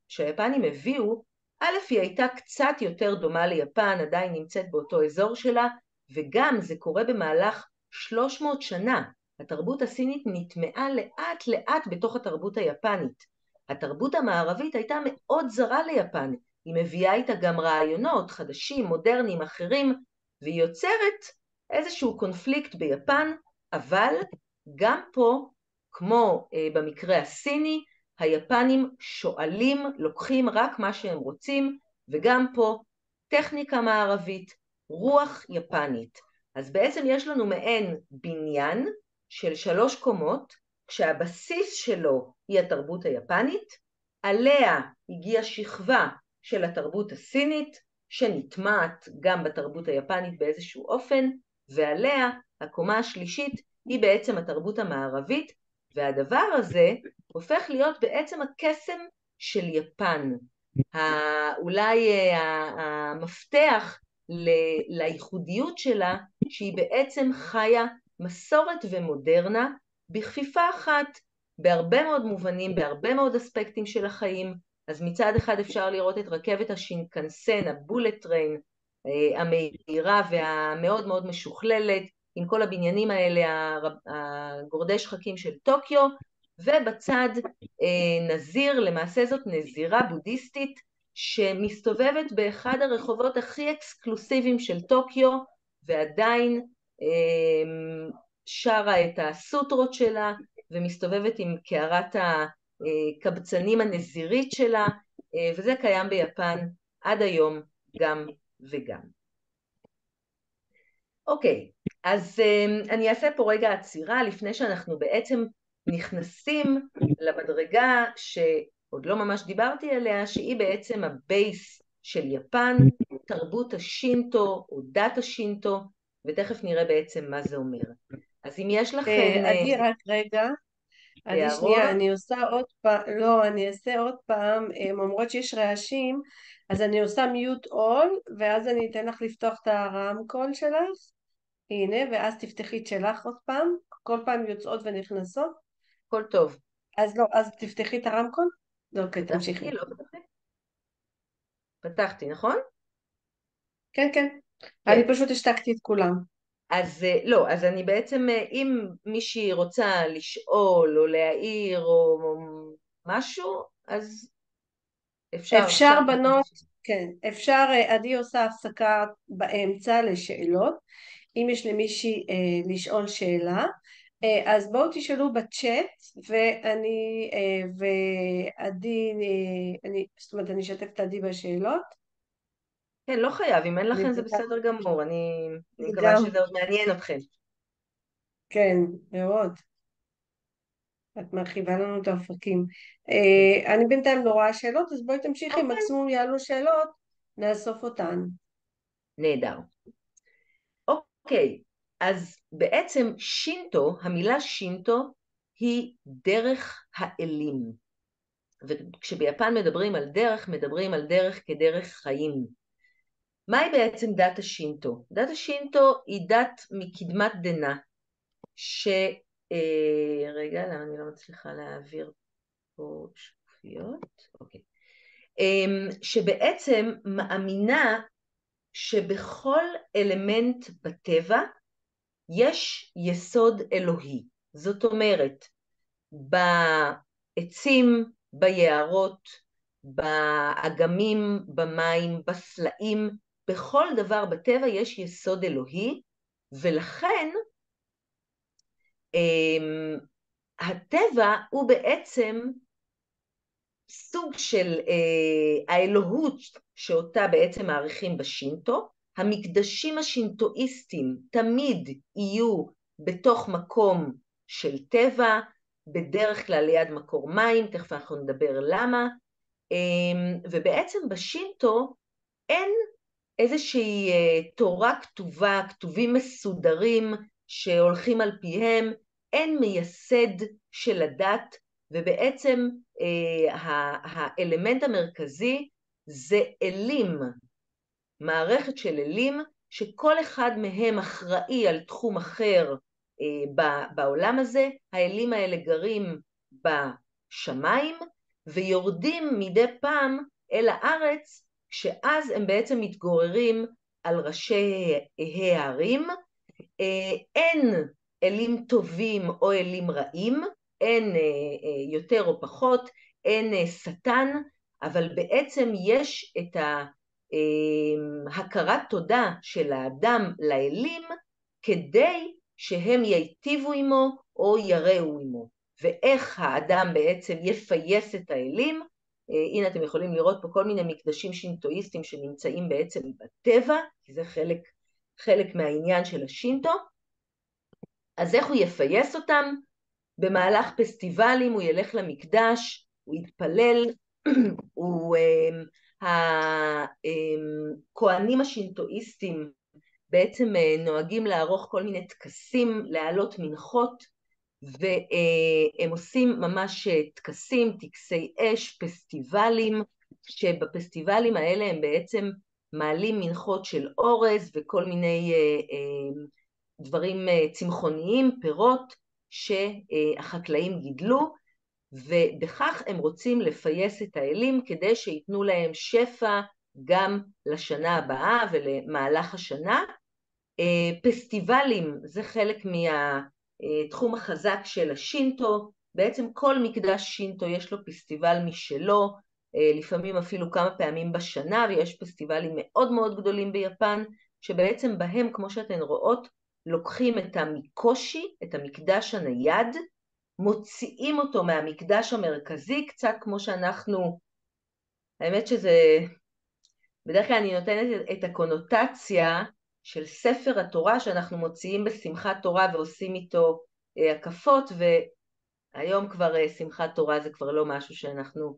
שהיפנים הביאו, א' היא הייתה קצת יותר דומה ליפן, עדיין נמצאת באותו אזור שלה, וגם זה קורה במהלך 300 שנה. התרבות הסינית נטמעה לאט לאט בתוך התרבות היפנית. התרבות המערבית הייתה מאוד זרה ליפן, היא מביאה איתה גם רעיונות חדשים, מודרניים, אחרים, והיא יוצרת איזשהו קונפליקט ביפן, אבל גם פה, כמו במקרה הסיני, היפנים שואלים, לוקחים רק מה שהם רוצים, וגם פה טכניקה מערבית, רוח יפנית. אז בעצם יש לנו מעין בניין של 3 קומות, כשהבסיס שלו היא התרבות היפנית, עליה הגיעה שכבה של התרבות הסינית, שנטמעת גם בתרבות היפנית באיזשהו אופן, ועליה הקומה השלישית היא בעצם התרבות המערבית, והדבר הזה הופך להיות בעצם הקסם של יפן. אולי המפתח לייחודיות שלה, שהיא בעצם חיה מסורת ומודרנה בכפיפה אחת. בהרבה מאוד מובנים, בהרבה מאוד אספקטים של החיים. אז מצד אחד אפשר לראות את רכבת השינקנסן, הבולט טריין, המהירה והמאוד מאוד משוכללת, עם כל הבניינים האלה, הגורדי שחקים של טוקיו, ובצד נזיר, למעשה זאת נזירה בודהיסטית, שמסתובבת באחד הרחובות הכי אקסקלוסיביים של טוקיו, ועדיין שרה את הסוטרות שלה, ומסתובבת עם קערת הקבצנים הנזירית שלה, וזה קיים ביפן עד היום גם וגם. אוקיי, אז אני אעשה פה רגע עצירה לפני שאנחנו בעצם נכנסים למדרגה שעוד לא ממש דיברתי עליה, שהיא בעצם הבייס של יפן, תרבות השינטו או דת השינטו, ותכף נראה בעצם מה זה אומר. אז אם יש לכם עדי, רק רגע. עדי, שנייה, אני עושה עוד פעם, לא, אני אעשה עוד פעם, אומרות שיש רעשים, אז אני עושה מיוט אול, ואז אני אתן לך לפתוח את הרמקול שלך, הנה, ואז תפתחי את שלך עוד פעם, כל פעם יוצאות ונכנסות. הכל טוב. אז לא, אז תפתחי את הרמקול? אוקיי, תמשיכי. לא, פתחתי, נכון? כן, כן. אני פשוט השתקתי את כולם. אז לא, אז אני בעצם, אם מישהי רוצה לשאול או להעיר או משהו, אז אפשר בנות, כן, אפשר, עדי עושה הפסקה באמצע לשאלות, אם יש למישהי לשאול שאלה, אז בואו תשאלו בצ'אט, ואני, ועדי, זאת אומרת, אני אשתף את עדי בשאלות. כן, לא חייב, אם אין לכם זה בסדר גמור, אני מקווה שזה עוד מעניין אתכם. כן, מאוד. את מרחיבה לנו את האופקים. אני בינתיים לא רואה שאלות, אז בואי תמשיכי, מקסימום יעלו שאלות, נאסוף אותן. נהדר. אוקיי, אז בעצם שינטו, המילה שינטו היא דרך האלים. וכשביפן מדברים על דרך כדרך חיים. מהי בעצם דת השינטו? דת השינטו היא דת מקדמת דנא, רגע, למה אני לא מצליחה להעביר פה שקופיות? אוקיי. שבעצם מאמינה שבכל אלמנט בטבע יש יסוד אלוהי. זאת אומרת, בעצים, ביערות, באגמים, במים, בסלעים, בכל דבר בטבע יש יסוד אלוהי, ולכן הטבע הוא בעצם סוג של האלוהות שאותה בעצם מעריכים בשינטו. המקדשים השינטואיסטים תמיד יהיו בתוך מקום של טבע, בדרך כלל ליד מקור מים, תכף אנחנו נדבר למה, ובעצם בשינטו אין איזושהי תורה כתובה, כתובים מסודרים שהולכים על פיהם, אין מייסד של הדת, ובעצם האלמנט המרכזי זה אלים, מערכת של אלים, שכל אחד מהם אחראי על תחום אחר בעולם הזה. האלים האלה גרים בשמיים, ויורדים מדי פעם אל הארץ, שאז הם בעצם מתגוררים על ראשי ההרים. אין אלים טובים או אלים רעים, אין יותר או פחות, אין שטן, אבל בעצם יש את הכרת תודה של האדם לאלים, כדי שהם ייטיבו עמו או יראו עמו. ואיך האדם בעצם יפייס את האלים, הנה אתם יכולים לראות פה כל מיני מקדשים שינטואיסטים שנמצאים בעצם בטבע, כי זה חלק מהעניין של השינטו. אז איך הוא יפייס אותם? במהלך פסטיבלים הוא ילך למקדש, הוא יתפלל, הכהנים השינטואיסטים בעצם נוהגים לערוך כל מיני טקסים, להעלות מנחות, והם עושים ממש טקסים, טקסי אש, פסטיבלים, שבפסטיבלים האלה הם בעצם מעלים מנחות של אורז וכל מיני דברים צמחוניים, פירות שהחקלאים גידלו, ובכך הם רוצים לפייס את האלים כדי שיתנו להם שפע גם לשנה הבאה ולמהלך השנה. פסטיבלים זה חלק מהתחום החזק של השינטו, בעצם כל מקדש שינטו יש לו פסטיבל משלו, לפעמים אפילו כמה פעמים בשנה, ויש פסטיבלים מאוד מאוד גדולים ביפן, שבעצם בהם, כמו שאתן רואות, לוקחים את המיקושי, את המקדש הנייד, מוציאים אותו מהמקדש המרכזי, קצת כמו שאנחנו, האמת שזה, בדרך כלל אני נותנת את הקונוטציה של ספר התורה שאנחנו מוציאים בשמחת תורה ועושים איתו הקפות, והיום כבר שמחת תורה זה כבר לא משהו שאנחנו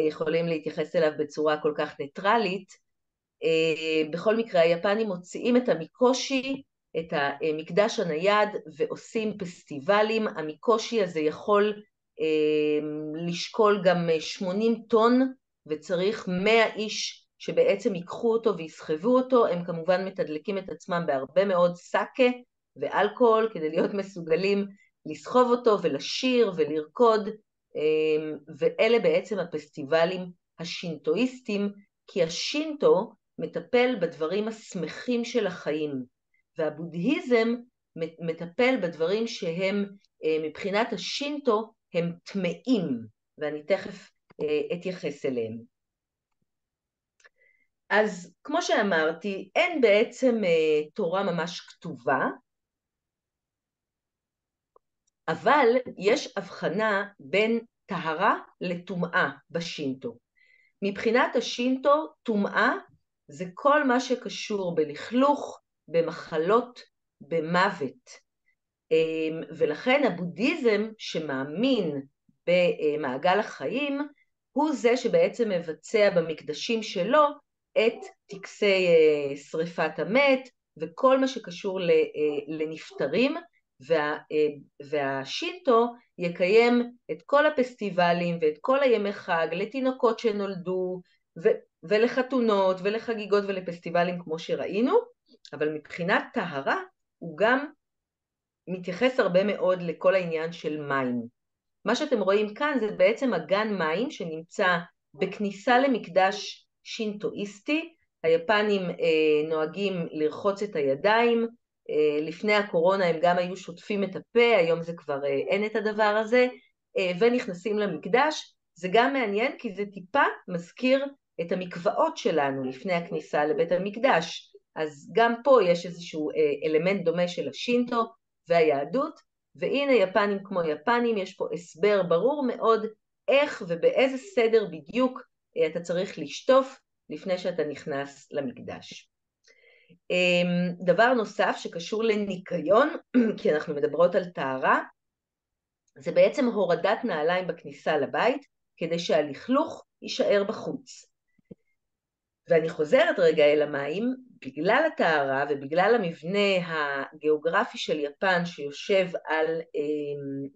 יכולים להתייחס אליו בצורה כל כך ניטרלית. בכל מקרה היפנים מוציאים את המיקושי, את המקדש הנייד, ועושים פסטיבלים. המיקושי הזה יכול לשקול גם 80 טון, וצריך 100 איש שבעצם ייקחו אותו ויסחבו אותו. הם כמובן מתדלקים את עצמם בהרבה מאוד סאקה ואלכוהול, כדי להיות מסוגלים לסחוב אותו ולשיר ולרקוד, ואלה בעצם הפסטיבלים השינטואיסטים, כי השינטו מטפל בדברים השמחים של החיים, והבודהיזם מטפל בדברים שהם מבחינת השינטו הם טמאים, ואני תכף אתייחס אליהם. אז כמו שאמרתי, אין בעצם תורה ממש כתובה, אבל יש הבחנה בין טהרה לטומאה בשינטו. מבחינת השינטו, טומאה זה כל מה שקשור בלכלוך, במחלות, במוות. ולכן הבודהיזם שמאמין במעגל החיים, הוא זה שבעצם מבצע במקדשים שלו את טקסי שריפת המת, וכל מה שקשור לנפטרים, והשינטו יקיים את כל הפסטיבלים ואת כל הימי חג לתינוקות שנולדו ולחתונות ולחגיגות ולפסטיבלים כמו שראינו, אבל מבחינת טהרה הוא גם מתייחס הרבה מאוד לכל העניין של מים. מה שאתם רואים כאן זה בעצם אגן מים שנמצא בכניסה למקדש שינטואיסטי. היפנים נוהגים לרחוץ את הידיים, לפני הקורונה הם גם היו שוטפים את הפה, היום זה כבר אין את הדבר הזה, ונכנסים למקדש. זה גם מעניין כי זה טיפה מזכיר את המקוואות שלנו לפני הכניסה לבית המקדש, אז גם פה יש איזשהו אלמנט דומה של השינטו והיהדות, והנה יפנים כמו יפנים, יש פה הסבר ברור מאוד איך ובאיזה סדר בדיוק אתה צריך לשטוף לפני שאתה נכנס למקדש. דבר נוסף שקשור לניקיון, כי אנחנו מדברות על טהרה, זה בעצם הורדת נעליים בכניסה לבית, כדי שהלכלוך יישאר בחוץ. ואני חוזרת רגע אל המים, בגלל הטהרה ובגלל המבנה הגיאוגרפי של יפן, שיושב על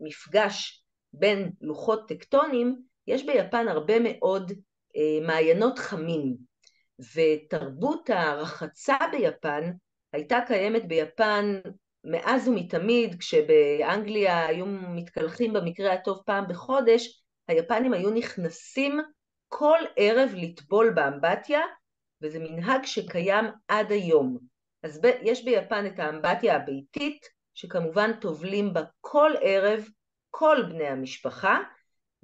מפגש בין לוחות טקטונים, יש ביפן הרבה מאוד מעיינות חמים. ותרבות הרחצה ביפן הייתה קיימת ביפן מאז ומתמיד. כשבאנגליה היו מתקלחים במקרה הטוב פעם בחודש, היפנים היו נכנסים כל ערב לטבול באמבטיה, וזה מנהג שקיים עד היום. אז יש ביפן את האמבטיה הביתית, שכמובן טובלים בה כל ערב כל בני המשפחה,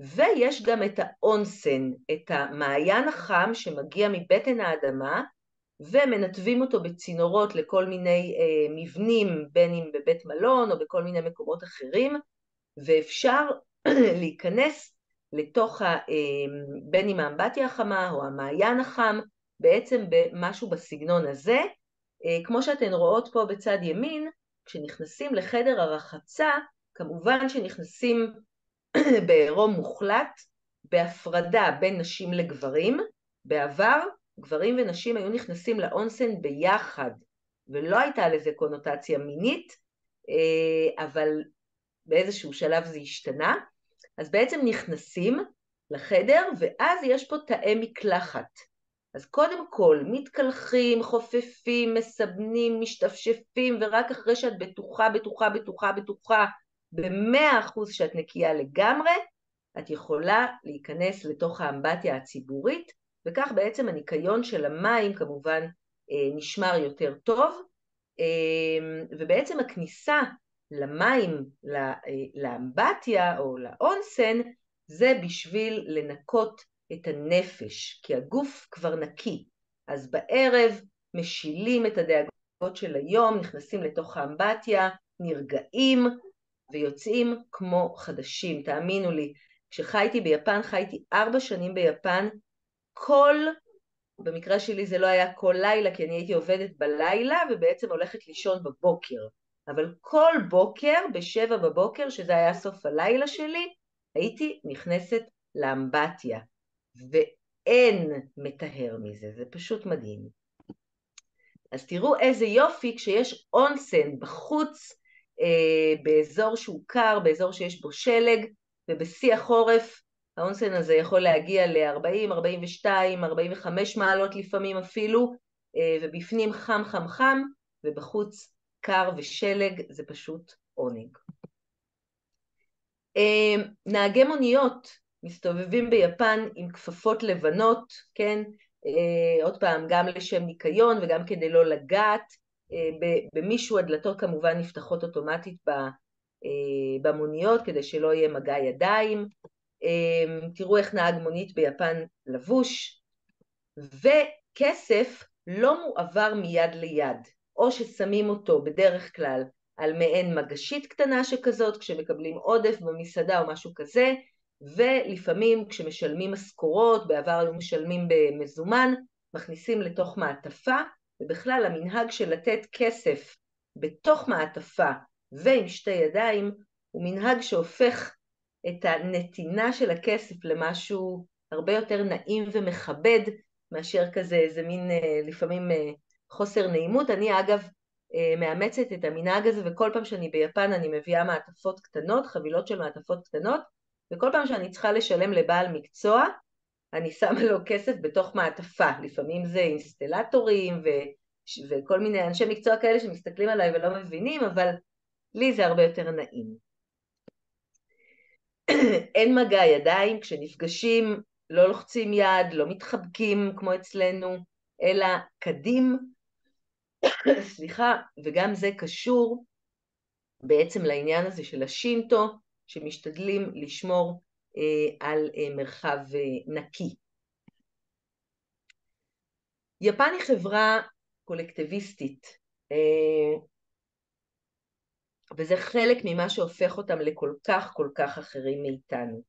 ויש גם את האונסן, את המעיין החם שמגיע מבטן האדמה, ומנתבים אותו בצינורות לכל מיני מבנים, בין אם בבית מלון או בכל מיני מקומות אחרים, ואפשר להיכנס לתוך בין אם האמבטיה החמה או המעיין החם, בעצם במשהו בסגנון הזה. כמו שאתן רואות פה בצד ימין, כשנכנסים לחדר הרחצה, כמובן שנכנסים בעירום מוחלט, בהפרדה בין נשים לגברים. בעבר גברים ונשים היו נכנסים לאונסן ביחד, ולא הייתה לזה קונוטציה מינית, אבל באיזשהו שלב זה השתנה. אז בעצם נכנסים לחדר, ואז יש פה תאי מקלחת. אז קודם כל מתקלחים, חופפים, מסבנים, משתפשפים, ורק אחרי שאת בטוחה ב100% שאת נקייה לגמרי, את יכולה להיכנס לתוך האמבטיה הציבורית, וכך בעצם הניקיון של המים כמובן נשמר יותר טוב, ובעצם הכניסה למים, לאמבטיה או לאונסן, זה בשביל לנקות את הנפש, כי הגוף כבר נקי. אז בערב משילים את הדאגות של היום, נכנסים לתוך האמבטיה, נרגעים ויוצאים כמו חדשים. תאמינו לי, כשחייתי ביפן, חייתי 4 שנים ביפן, במקרה שלי זה לא היה כל לילה, כי אני הייתי עובדת בלילה ובעצם הולכת לישון בבוקר. אבל כל בוקר, ב7 בבוקר, שזה היה סוף הלילה שלי, הייתי נכנסת לאמבטיה. ואין מטהר מזה, זה פשוט מדהים. אז תראו איזה יופי כשיש אונסן בחוץ, באזור שהוא קר, באזור שיש בו שלג, ובשיא החורף, האונסן הזה יכול להגיע ל-40, 42, 45 מעלות לפעמים אפילו, ובפנים חם חם חם, ובחוץ קר ושלג, זה פשוט עונג. נהגי מוניות מסתובבים ביפן עם כפפות לבנות, כן? עוד פעם, גם לשם ניקיון וגם כדי לא לגעת, במישהו הדלתות כמובן נפתחות אוטומטית במוניות כדי שלא יהיה מגע ידיים. תראו איך נהג מונית ביפן לבוש, וכסף לא מועבר מיד ליד, או ששמים אותו בדרך כלל על מעין מגשית קטנה שכזאת, כשמקבלים עודף במסעדה או משהו כזה, ולפעמים כשמשלמים משכורות, בעבר היו משלמים במזומן, מכניסים לתוך מעטפה, ובכלל המנהג של לתת כסף בתוך מעטפה ועם 2 ידיים, הוא מנהג שהופך את הנתינה של הכסף למשהו הרבה יותר נעים ומכבד, מאשר כזה איזה מין לפעמים חוסר נעימות. אני אגב מאמצת את המנהג הזה, וכל פעם שאני ביפן אני מביאה מעטפות קטנות, חבילות של מעטפות קטנות, וכל פעם שאני צריכה לשלם לבעל מקצוע, אני שמה לו כסף בתוך מעטפה. לפעמים זה אינסטלטורים וכל מיני אנשי מקצוע כאלה שמסתכלים עליי ולא מבינים, אבל לי זה הרבה יותר נעים. אין מגע ידיים, כשנפגשים לא לוחצים יד, לא מתחבקים כמו אצלנו, אלא קדים, סליחה, וגם זה קשור בעצם לעניין הזה של השינטו, שמשתדלים לשמור על מרחב נקי. יפן היא חברה קולקטיביסטית, וזה חלק ממה שהופך אותם לכל כך כל כך אחרים מאיתנו.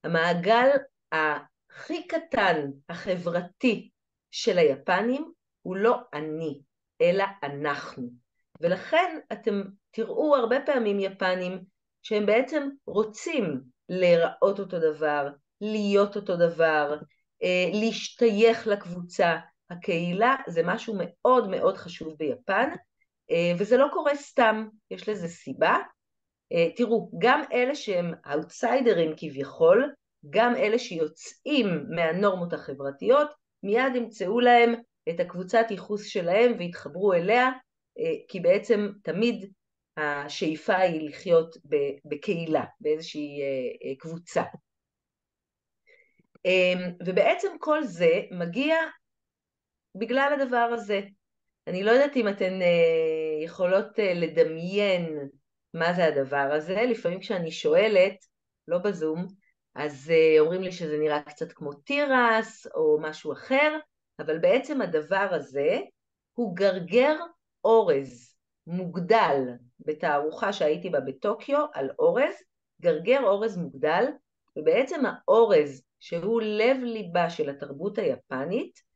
המעגל הכי קטן החברתי של היפנים הוא לא אני, אלא אנחנו. ולכן אתם תראו הרבה פעמים יפנים שהם בעצם רוצים להיראות אותו דבר, להיות אותו דבר, להשתייך לקבוצה. הקהילה זה משהו מאוד מאוד חשוב ביפן, וזה לא קורה סתם, יש לזה סיבה. תראו, גם אלה שהם האוטסיידרים כביכול, גם אלה שיוצאים מהנורמות החברתיות, מיד ימצאו להם את הקבוצת ייחוס שלהם והתחברו אליה, כי בעצם תמיד השאיפה היא לחיות בקהילה, באיזושהי קבוצה. ובעצם כל זה מגיע בגלל הדבר הזה. אני לא יודעת אם אתן יכולות לדמיין מה זה הדבר הזה. לפעמים כשאני שואלת, לא בזום, אז אומרים לי שזה נראה קצת כמו תירס או משהו אחר, אבל בעצם הדבר הזה הוא גרגר אורז מוגדל, בתערוכה שהייתי בה בטוקיו על אורז, גרגר אורז מוגדל, ובעצם האורז שהוא לב ליבה של התרבות היפנית,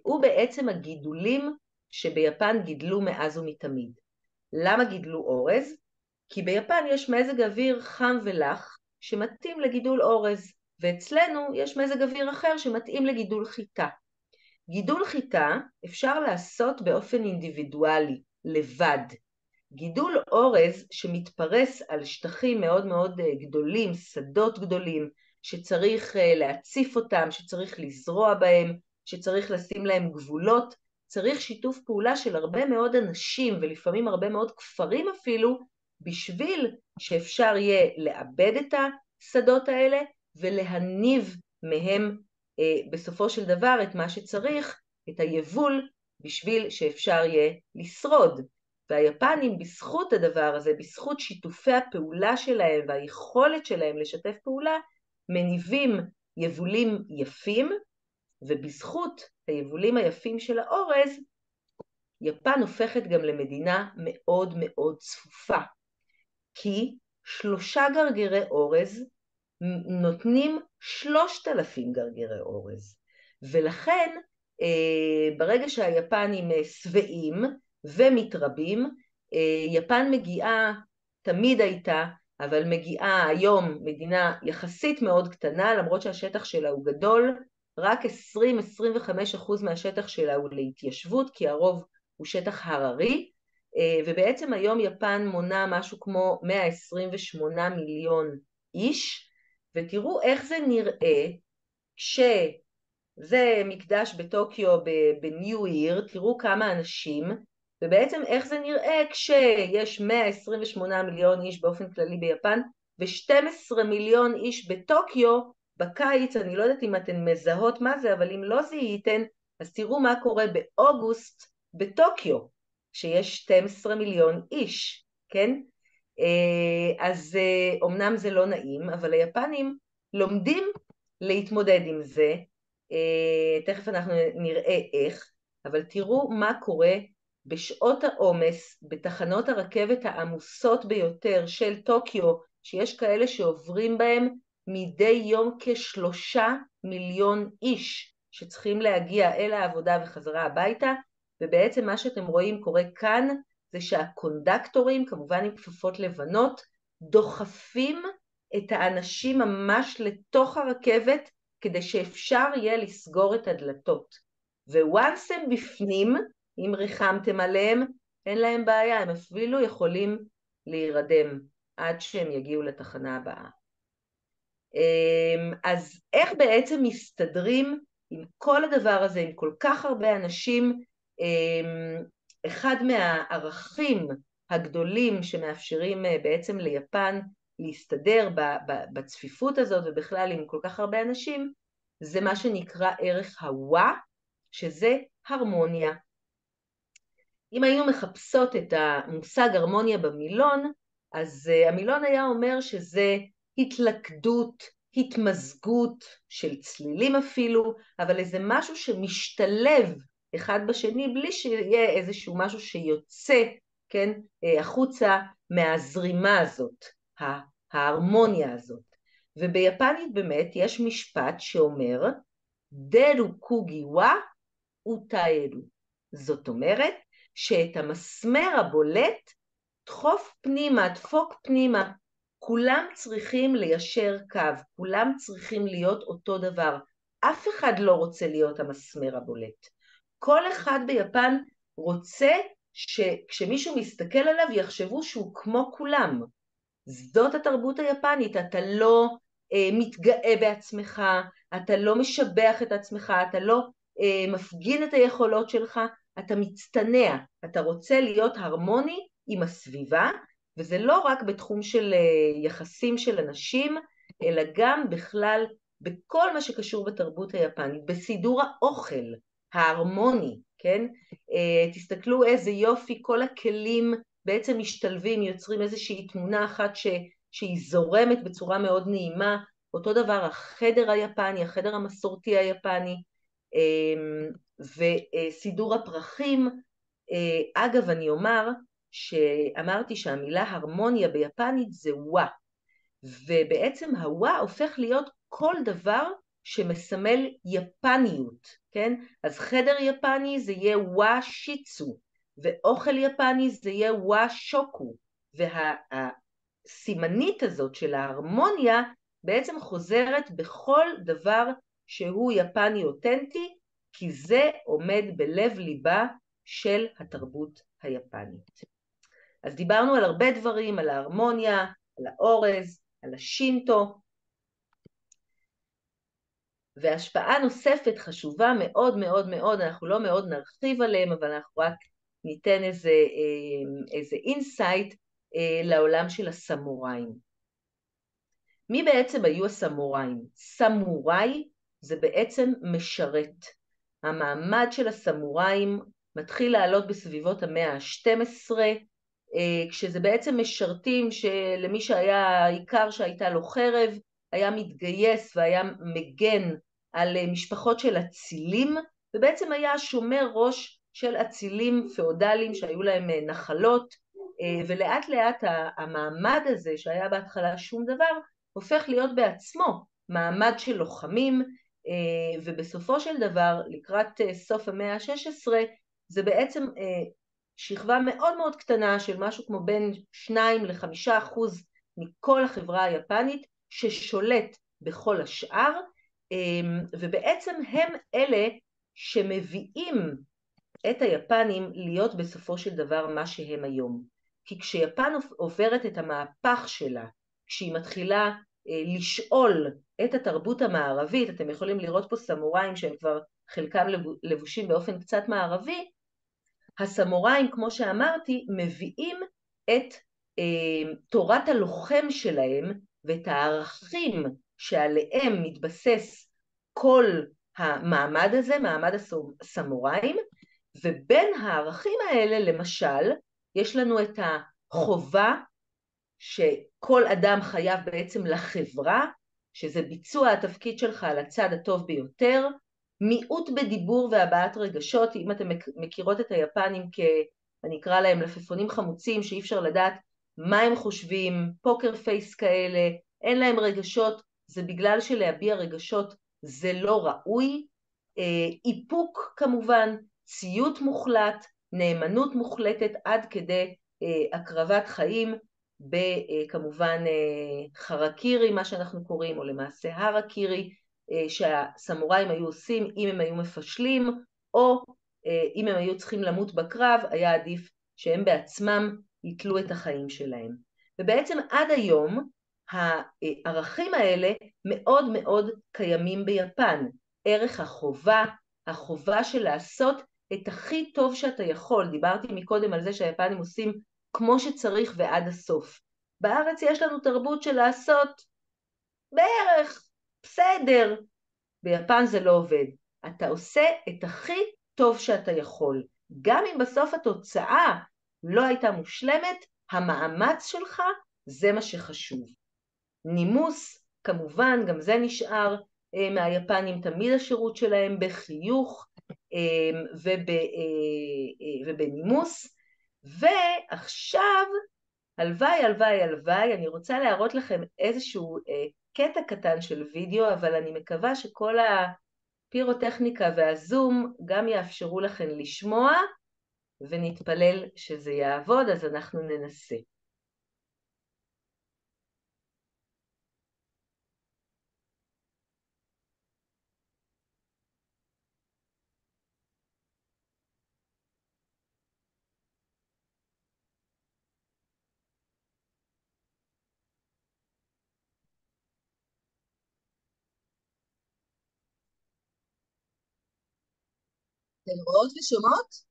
הוא בעצם הגידולים שביפן גידלו מאז ומתמיד. למה גידלו אורז? כי ביפן יש מזג אוויר חם ולח שמתאים לגידול אורז, ואצלנו יש מזג אוויר אחר שמתאים לגידול חיטה. גידול חיטה אפשר לעשות באופן אינדיבידואלי, לבד. גידול אורז שמתפרס על שטחים מאוד מאוד גדולים, שדות גדולים, שצריך להציף אותם, שצריך לזרוע בהם, שצריך לשים להם גבולות, צריך שיתוף פעולה של הרבה מאוד אנשים ולפעמים הרבה מאוד כפרים אפילו, בשביל שאפשר יהיה לאבד את השדות האלה ולהניב מהם בסופו של דבר את מה שצריך, את היבול, בשביל שאפשר יהיה לשרוד. והיפנים בזכות הדבר הזה, בזכות שיתופי הפעולה שלהם והיכולת שלהם לשתף פעולה, מניבים יבולים יפים, ובזכות היבולים היפים של האורז, יפן הופכת גם למדינה מאוד מאוד צפופה. כי 3 גרגירי אורז נותנים 3,000 גרגירי אורז. ולכן ברגע שהיפנים שבעים ומתרבים, יפן מגיעה, תמיד הייתה, אבל מגיעה היום מדינה יחסית מאוד קטנה, למרות שהשטח שלה הוא גדול, רק 20-25% מהשטח שלה הוא להתיישבות, כי הרוב הוא שטח הררי, ובעצם היום יפן מונה משהו כמו 128 מיליון איש, ותראו איך זה נראה כשזה מקדש בטוקיו בניו עיר, תראו כמה אנשים, ובעצם איך זה נראה כשיש 128 מיליון איש באופן כללי ביפן, ו12 מיליון איש בטוקיו בקיץ. אני לא יודעת אם אתן מזהות מה זה, אבל אם לא זיהיתן, אז תראו מה קורה באוגוסט בטוקיו, שיש 12 מיליון איש, כן? אז אומנם זה לא נעים, אבל היפנים לומדים להתמודד עם זה, תכף אנחנו נראה איך, אבל תראו מה קורה בשעות העומס, בתחנות הרכבת העמוסות ביותר של טוקיו, שיש כאלה שעוברים בהם מדי יום כ3 מיליון איש, שצריכים להגיע אל העבודה וחזרה הביתה, ובעצם מה שאתם רואים קורה כאן, זה שהקונדקטורים, כמובן עם כפפות לבנות, דוחפים את האנשים ממש לתוך הרכבת, כדי שאפשר יהיה לסגור את הדלתות. וואנס הם בפנים, אם ריחמתם עליהם, אין להם בעיה, הם אפילו יכולים להירדם עד שהם יגיעו לתחנה הבאה. אז איך בעצם מסתדרים עם כל הדבר הזה, עם כל כך הרבה אנשים? אחד מהערכים הגדולים שמאפשרים בעצם ליפן להסתדר בצפיפות הזאת ובכלל עם כל כך הרבה אנשים, זה מה שנקרא ערך הוואה, שזה הרמוניה. אם היינו מחפשות את המושג הרמוניה במילון, אז המילון היה אומר שזה התלכדות, התמזגות של צלילים אפילו, אבל איזה משהו שמשתלב אחד בשני, בלי שיהיה איזשהו משהו שיוצא, כן, החוצה מהזרימה הזאת, ההרמוניה הזאת. וביפנית באמת יש משפט שאומר, דרו קוגי וואה וטארו. זאת אומרת, שאת המסמר הבולט דחוף פנימה, דפוק פנימה. כולם צריכים ליישר קו, כולם צריכים להיות אותו דבר. אף אחד לא רוצה להיות המסמר הבולט. כל אחד ביפן רוצה שכשמישהו מסתכל עליו יחשבו שהוא כמו כולם. זאת התרבות היפנית, אתה לא מתגאה בעצמך, אתה לא משבח את עצמך, אתה לא מפגין את היכולות שלך, אתה מצטנע, אתה רוצה להיות הרמוני עם הסביבה, וזה לא רק בתחום של יחסים של אנשים, אלא גם בכלל בכל מה שקשור בתרבות היפנית, בסידור האוכל ההרמוני, כן? תסתכלו איזה יופי, כל הכלים בעצם משתלבים, יוצרים איזושהי תמונה אחת שהיא זורמת בצורה מאוד נעימה, אותו דבר החדר היפני, החדר המסורתי היפני, וסידור הפרחים. אגב, אני אומר שאמרתי שהמילה הרמוניה ביפנית זה וואה, ובעצם הוואה הופך להיות כל דבר שמסמל יפניות, כן? אז חדר יפני זה יהיה וואה שיצו, ואוכל יפני זה יהיה וואה שוקו, והסימנית הזאת של ההרמוניה בעצם חוזרת בכל דבר שהוא יפני אותנטי, כי זה עומד בלב ליבה של התרבות היפנית. אז דיברנו על הרבה דברים, על ההרמוניה, על האורז, על השינטו, והשפעה נוספת חשובה מאוד מאוד מאוד, אנחנו לא מאוד נרחיב עליהם, אבל אנחנו רק ניתן איזה אינסייט לעולם של הסמוראים. מי בעצם היו הסמוראים? סמוראי זה בעצם משרת. המעמד של הסמוראים מתחיל לעלות בסביבות המאה ה-12, כשזה בעצם משרתים שלמי שהיה העיקר שהייתה לו חרב, היה מתגייס והיה מגן על משפחות של אצילים, ובעצם היה שומר ראש של אצילים פאודליים שהיו להם נחלות, ולאט לאט המעמד הזה שהיה בהתחלה שום דבר, הופך להיות בעצמו מעמד של לוחמים, ובסופו של דבר לקראת סוף המאה ה-16 זה בעצם שכבה מאוד מאוד קטנה של משהו כמו בין 2-5% מכל החברה היפנית ששולט בכל השאר, ובעצם הם אלה שמביאים את היפנים להיות בסופו של דבר מה שהם היום. כי כשיפן עוברת את המהפך שלה, כשהיא מתחילה לשאול את התרבות המערבית, אתם יכולים לראות פה סמוראים שהם כבר חלקם לבושים באופן קצת מערבי, הסמוראים, כמו שאמרתי, מביאים את תורת הלוחם שלהם ואת הערכים שעליהם מתבסס כל המעמד הזה, מעמד הסמוראים, ובין הערכים האלה, למשל, יש לנו את החובה שכל אדם חייב בעצם לחברה, שזה ביצוע התפקיד שלך על הצד הטוב ביותר, מיעוט בדיבור והבעת רגשות. אם אתם מכירות את היפנים אני אקרא להם לפפונים חמוצים, שאי אפשר לדעת מה הם חושבים, פוקר פייס כאלה, אין להם רגשות, זה בגלל שלהביע רגשות זה לא ראוי, איפוק כמובן, ציות מוחלט, נאמנות מוחלטת עד כדי הקרבת חיים, בכמובן חרקירי, מה שאנחנו קוראים, או למעשה הרקירי, שהסמוראים היו עושים אם הם היו מפשלים, או אם הם היו צריכים למות בקרב, היה עדיף שהם בעצמם יתלו את החיים שלהם. ובעצם עד היום הערכים האלה מאוד מאוד קיימים ביפן. ערך החובה, החובה של לעשות את הכי טוב שאתה יכול. דיברתי מקודם על זה שהיפנים עושים כמו שצריך ועד הסוף. בארץ יש לנו תרבות של לעשות בערך, בסדר. ביפן זה לא עובד. אתה עושה את הכי טוב שאתה יכול. גם אם בסוף התוצאה לא הייתה מושלמת, המאמץ שלך זה מה שחשוב. נימוס, כמובן, גם זה נשאר מהיפנים, תמיד השירות שלהם בחיוך ובנימוס. ועכשיו, הלוואי, הלוואי, הלוואי, אני רוצה להראות לכם איזשהו קטע קטן של וידאו, אבל אני מקווה שכל הפירוטכניקה והזום גם יאפשרו לכם לשמוע, ונתפלל שזה יעבוד, אז אנחנו ננסה. אתם רואות ושומעות?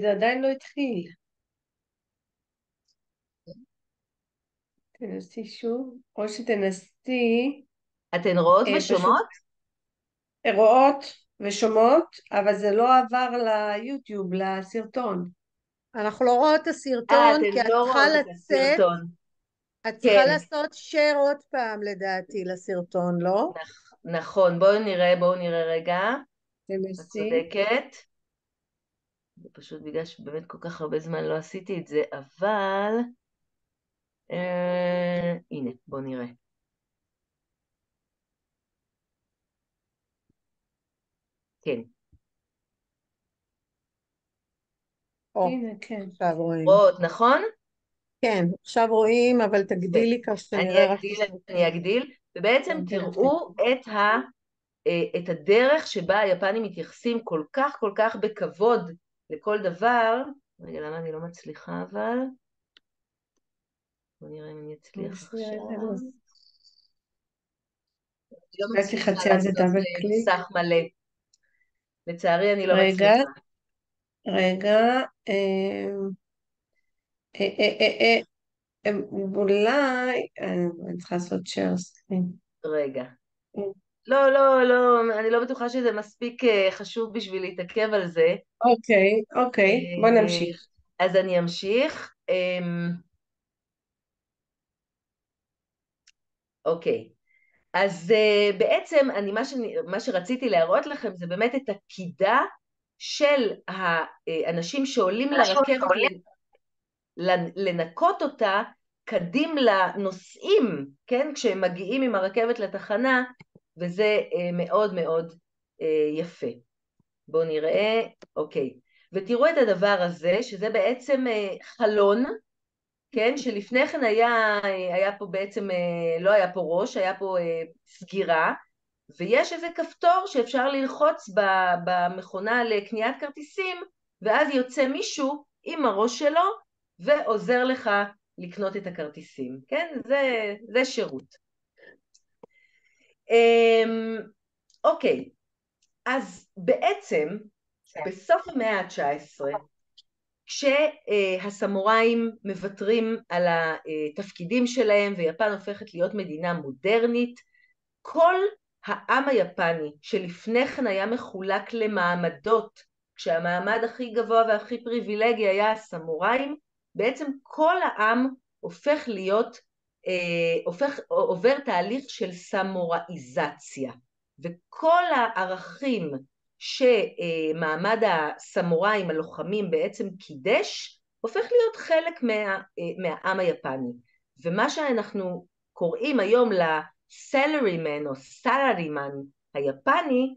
זה עדיין לא התחיל. תנסי שוב, או שתנסי... אתן רואות ושומעות? רואות ושומעות, אבל זה לא עבר ליוטיוב, לסרטון. אנחנו לא רואות את הסרטון, כי את צריכה לצאת, את צריכה לעשות share עוד פעם לדעתי לסרטון, לא? נכון, בואו נראה רגע. את צודקת. זה פשוט בגלל שבאמת כל כך הרבה זמן לא עשיתי את זה, אבל... הנה, בואו נראה. כן. הנה, כן. עכשיו רואים. רואות, נכון? כן, עכשיו רואים, אבל תגדילי כך שנראה רק... אני אגדיל, ובעצם תראו את הדרך שבה היפנים מתייחסים כל כך בכבוד לכל דבר. רגע, למה אני לא מצליחה אבל? בוא נראה אם אני אצליח עכשיו. אני לא מצליחה לעשות מסך מלא. לצערי אני לא מצליחה. רגע. אולי, אני צריכה לעשות share screen. רגע. לא, לא, לא, אני לא בטוחה שזה מספיק חשוב בשביל להתעכב על זה. אוקיי, בוא נמשיך. אז אני אמשיך. אוקיי. אז בעצם מה שרציתי להראות לכם זה באמת את הקידה של האנשים שעולים לרכבת לנקות אותה קדים לנוסעים, כן? כשהם מגיעים עם הרכבת לתחנה, וזה מאוד מאוד יפה. בואו נראה, אוקיי. ותראו את הדבר הזה, שזה בעצם חלון, כן? שלפני כן היה פה בעצם, לא היה פה ראש, היה פה סגירה, ויש איזה כפתור שאפשר ללחוץ במכונה לקניית כרטיסים, ואז יוצא מישהו עם הראש שלו, ועוזר לך לקנות את הכרטיסים, כן? זה שירות. אוקיי, אז בעצם בסוף המאה ה-19, כשהסמוראים מוותרים על התפקידים שלהם ויפן הופכת להיות מדינה מודרנית, כל העם היפני שלפני כן היה מחולק למעמדות, כשהמעמד הכי גבוה והכי פריבילגי היה הסמוראים, בעצם כל העם הופך להיות, עובר תהליך של סמוראיזציה, וכל הערכים שמעמד הסמוראים הלוחמים בעצם קידש, הופך להיות חלק מהעם היפני. ומה שאנחנו קוראים היום לסלרימן או סלרימן היפני,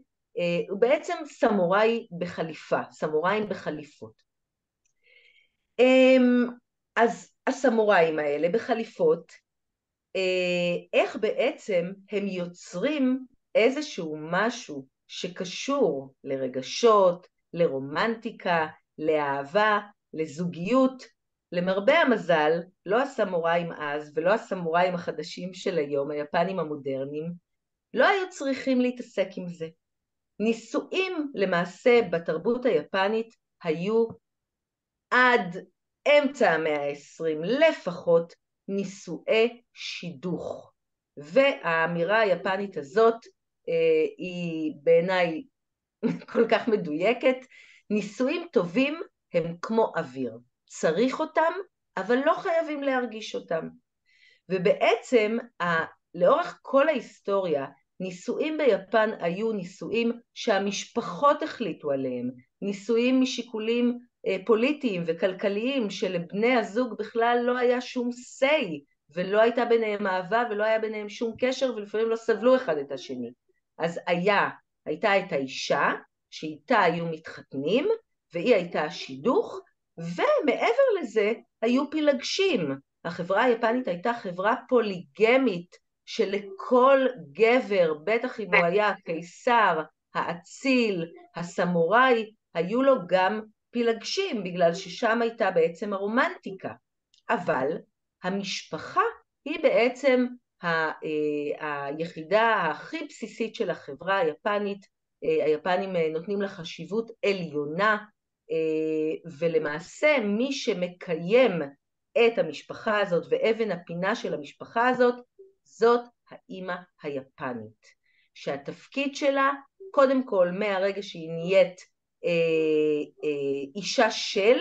הוא בעצם סמוראי בחליפה, סמוראים בחליפות. אז הסמוראים האלה בחליפות, איך בעצם הם יוצרים איזשהו משהו שקשור לרגשות, לרומנטיקה, לאהבה, לזוגיות. למרבה המזל, לא הסמוראים אז ולא הסמוראים החדשים של היום, היפנים המודרניים, לא היו צריכים להתעסק עם זה. נישואים למעשה בתרבות היפנית היו עד אמצע המאה ה-20 לפחות נישואי שידוך. והאמירה היפנית הזאת היא בעיניי כל כך מדויקת. נישואים טובים הם כמו אוויר, צריך אותם אבל לא חייבים להרגיש אותם. ובעצם לאורך כל ההיסטוריה נישואים ביפן היו נישואים שהמשפחות החליטו עליהם, נישואים משיקולים פוליטיים וכלכליים שלבני הזוג בכלל לא היה שום say, ולא הייתה ביניהם אהבה ולא היה ביניהם שום קשר, ולפעמים לא סבלו אחד את השני. אז הייתה את האישה שאיתה היו מתחתנים, והיא הייתה השידוך, ומעבר לזה היו פילגשים. החברה היפנית הייתה חברה פוליגמית, שלכל גבר, בטח אם הוא היה הקיסר, האציל, הסמוראי, היו לו גם פילגשים, בגלל ששם הייתה בעצם הרומנטיקה. אבל המשפחה היא בעצם היחידה הכי בסיסית של החברה היפנית. היפנים נותנים לה חשיבות עליונה, ולמעשה מי שמקיים את המשפחה הזאת ואבן הפינה של המשפחה הזאת, זאת האמא היפנית, שהתפקיד שלה קודם כל מהרגע שהיא נהיית אישה של,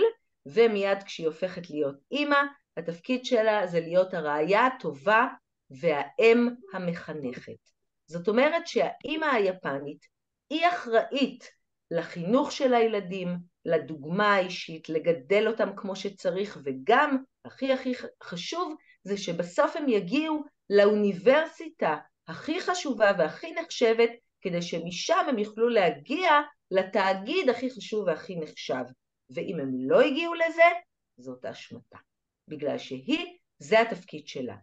ומיד כשהיא הופכת להיות אמא, התפקיד שלה זה להיות הרעיה הטובה והאם המחנכת. זאת אומרת שהאמא היפנית היא אחראית לחינוך של הילדים, לדוגמה האישית, לגדל אותם כמו שצריך, וגם הכי הכי חשוב זה שבסוף הם יגיעו לאוניברסיטה הכי חשובה והכי נחשבת, כדי שמשם הם יוכלו להגיע לתאגיד הכי חשוב והכי נחשב. ואם הם לא הגיעו לזה, זאת אשמתה, בגלל זה התפקיד שלה.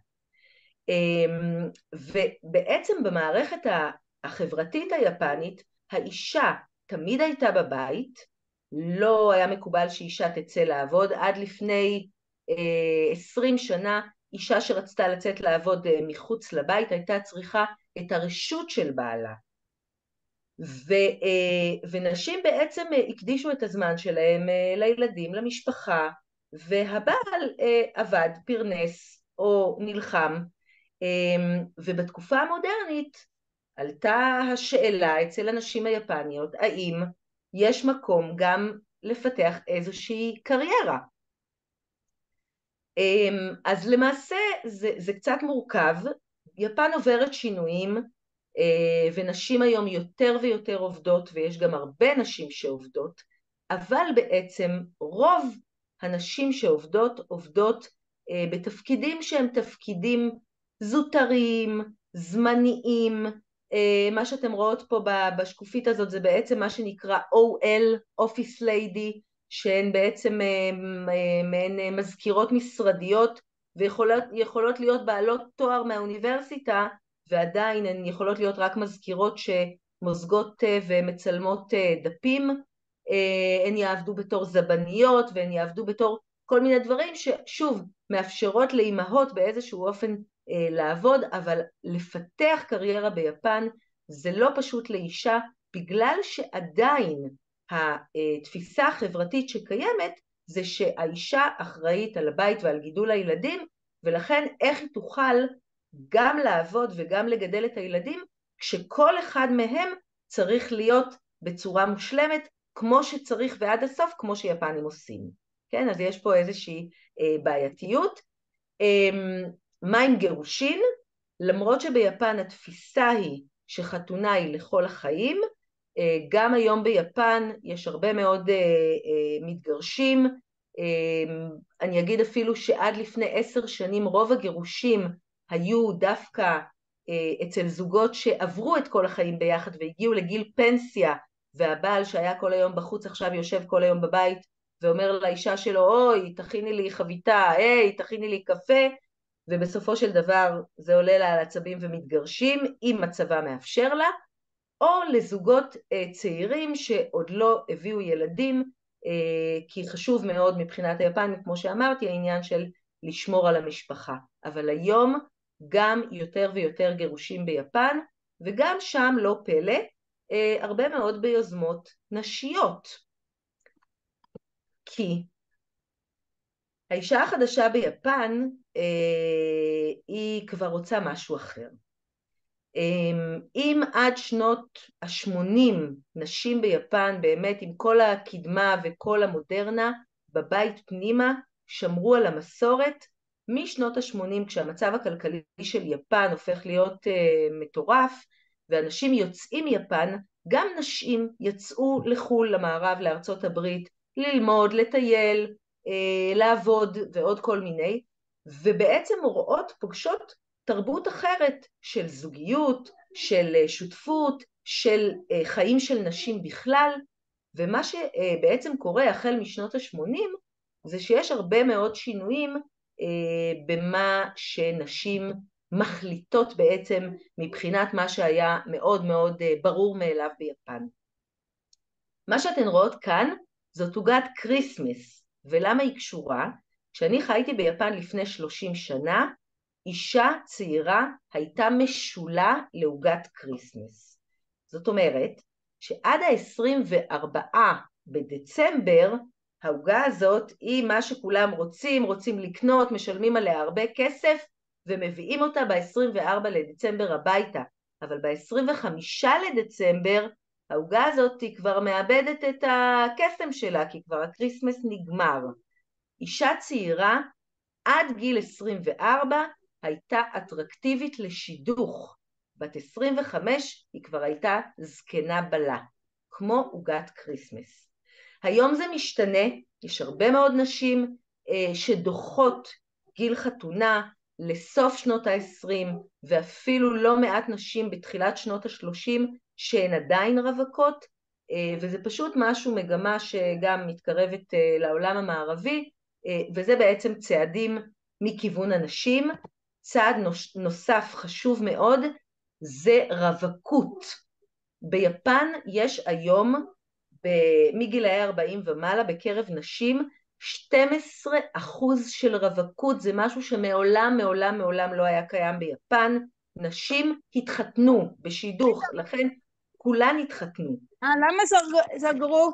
ובעצם במערכת החברתית היפנית, האישה תמיד הייתה בבית, לא היה מקובל שאישה תצא לעבוד. עד לפני 20 שנה, אישה שרצתה לצאת לעבוד מחוץ לבית הייתה צריכה את הרשות של בעלה. ונשים בעצם הקדישו את הזמן שלהם לילדים, למשפחה, והבעל עבד, פרנס או נלחם, ובתקופה המודרנית עלתה השאלה אצל הנשים היפניות, האם יש מקום גם לפתח איזושהי קריירה. אז למעשה זה קצת מורכב, יפן עוברת שינויים, ונשים היום יותר ויותר עובדות, ויש גם הרבה נשים שעובדות, אבל בעצם רוב הנשים שעובדות, עובדות בתפקידים שהם תפקידים זוטרים, זמניים, מה שאתם רואות פה בשקופית הזאת זה בעצם מה שנקרא OL, Office Lady, שהן בעצם מעין מזכירות משרדיות, ויכולות להיות בעלות תואר מהאוניברסיטה, ועדיין הן יכולות להיות רק מזכירות שמוזגות ומצלמות דפים, הן יעבדו בתור זבניות, והן יעבדו בתור כל מיני דברים ששוב מאפשרות לאימהות באיזשהו אופן לעבוד, אבל לפתח קריירה ביפן זה לא פשוט לאישה, בגלל שעדיין התפיסה החברתית שקיימת זה שהאישה אחראית על הבית ועל גידול הילדים, ולכן איך היא תוכל גם לעבוד וגם לגדל את הילדים, כשכל אחד מהם צריך להיות בצורה מושלמת, כמו שצריך ועד הסוף, כמו שיפנים עושים. כן, אז יש פה איזושהי בעייתיות. מה עם גירושין? למרות שביפן התפיסה היא שחתונה היא לכל החיים, גם היום ביפן יש הרבה מאוד מתגרשים, אני אגיד אפילו שעד לפני 10 שנים רוב הגירושים היו דווקא אצל זוגות שעברו את כל החיים ביחד והגיעו לגיל פנסיה, והבעל שהיה כל היום בחוץ עכשיו יושב כל היום בבית ואומר לאישה שלו, אוי תכיני לי חביתה, היי תכיני לי קפה, ובסופו של דבר זה עולה לה על עצבים ומתגרשים אם מצבה מאפשר לה, או לזוגות צעירים שעוד לא הביאו ילדים, כי חשוב מאוד מבחינת היפנים, כמו שאמרתי, העניין של לשמור על המשפחה. אבל היום גם יותר ויותר גירושים ביפן, וגם שם לא פלא, הרבה מאוד ביוזמות נשיות. כי האישה החדשה ביפן היא כבר רוצה משהו אחר. אם עד שנות ה-80 נשים ביפן באמת עם כל הקדמה וכל המודרנה בבית פנימה שמרו על המסורת, משנות ה-80 כשהמצב הכלכלי של יפן הופך להיות מטורף ואנשים יוצאים מיפן, גם נשים יצאו לחול למערב, לארצות הברית, ללמוד, לטייל, לעבוד ועוד כל מיני, ובעצם רואות פוגשות תרבות אחרת של זוגיות, של שותפות, של חיים של נשים בכלל, ומה שבעצם קורה החל משנות ה-80 זה שיש הרבה מאוד שינויים במה שנשים מחליטות בעצם מבחינת מה שהיה מאוד מאוד ברור מאליו ביפן. מה שאתן רואות כאן זאת עוגת קריסמס, ולמה היא קשורה? כשאני חייתי ביפן לפני 30 שנה, אישה צעירה הייתה משולה לעוגת קריסמס. זאת אומרת שעד ה-24 בדצמבר, העוגה הזאת היא מה שכולם רוצים לקנות, משלמים עליה הרבה כסף, ומביאים אותה ב-24 לדצמבר הביתה. אבל ב-25 לדצמבר, העוגה הזאת היא כבר מאבדת את הקסם שלה, כי כבר הקריסמס נגמר. אישה צעירה עד גיל 24 הייתה אטרקטיבית לשידוך. בת 25 היא כבר הייתה זקנה בלה, כמו עוגת קריסמס. היום זה משתנה, יש הרבה מאוד נשים שדוחות גיל חתונה לסוף שנות ה-20, ואפילו לא מעט נשים בתחילת שנות ה-30 שהן עדיין רווקות, וזה פשוט משהו, מגמה שגם מתקרבת לעולם המערבי, וזה בעצם צעדים מכיוון הנשים. צעד נוסף חשוב מאוד זה רווקות. ביפן יש היום מגילאי 40 ומעלה בקרב נשים 12% של רווקות, זה משהו שמעולם לא היה קיים ביפן. נשים התחתנו בשידוך, לכן כולן התחתנו. למה סגרו?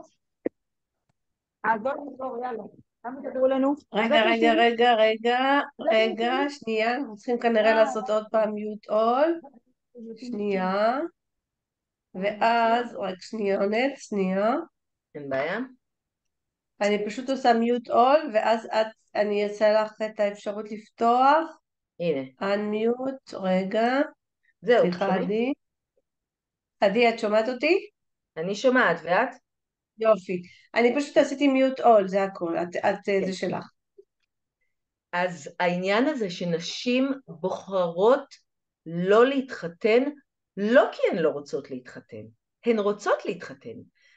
בוא נסגור, יאללה. כמה תדעו לנו? רגע, שנייה, אנחנו צריכים כנראה לעשות עוד פעם מיוט אול, שנייה, ואז, רק שנייה, אין בעיה. אני פשוט עושה מיוט אול, ואז אני אעשה לך את האפשרות לפתוח, הנה. unmute, רגע, זהו, סליחה עדי. עדי, את שומעת אותי? אני שומעת, ואת? יופי. אני פשוט עשיתי מיוט אול, זה הכל, זה שלך. אז העניין הזה שנשים בוחרות לא להתחתן, לא כי הן לא רוצות להתחתן, הן רוצות להתחתן,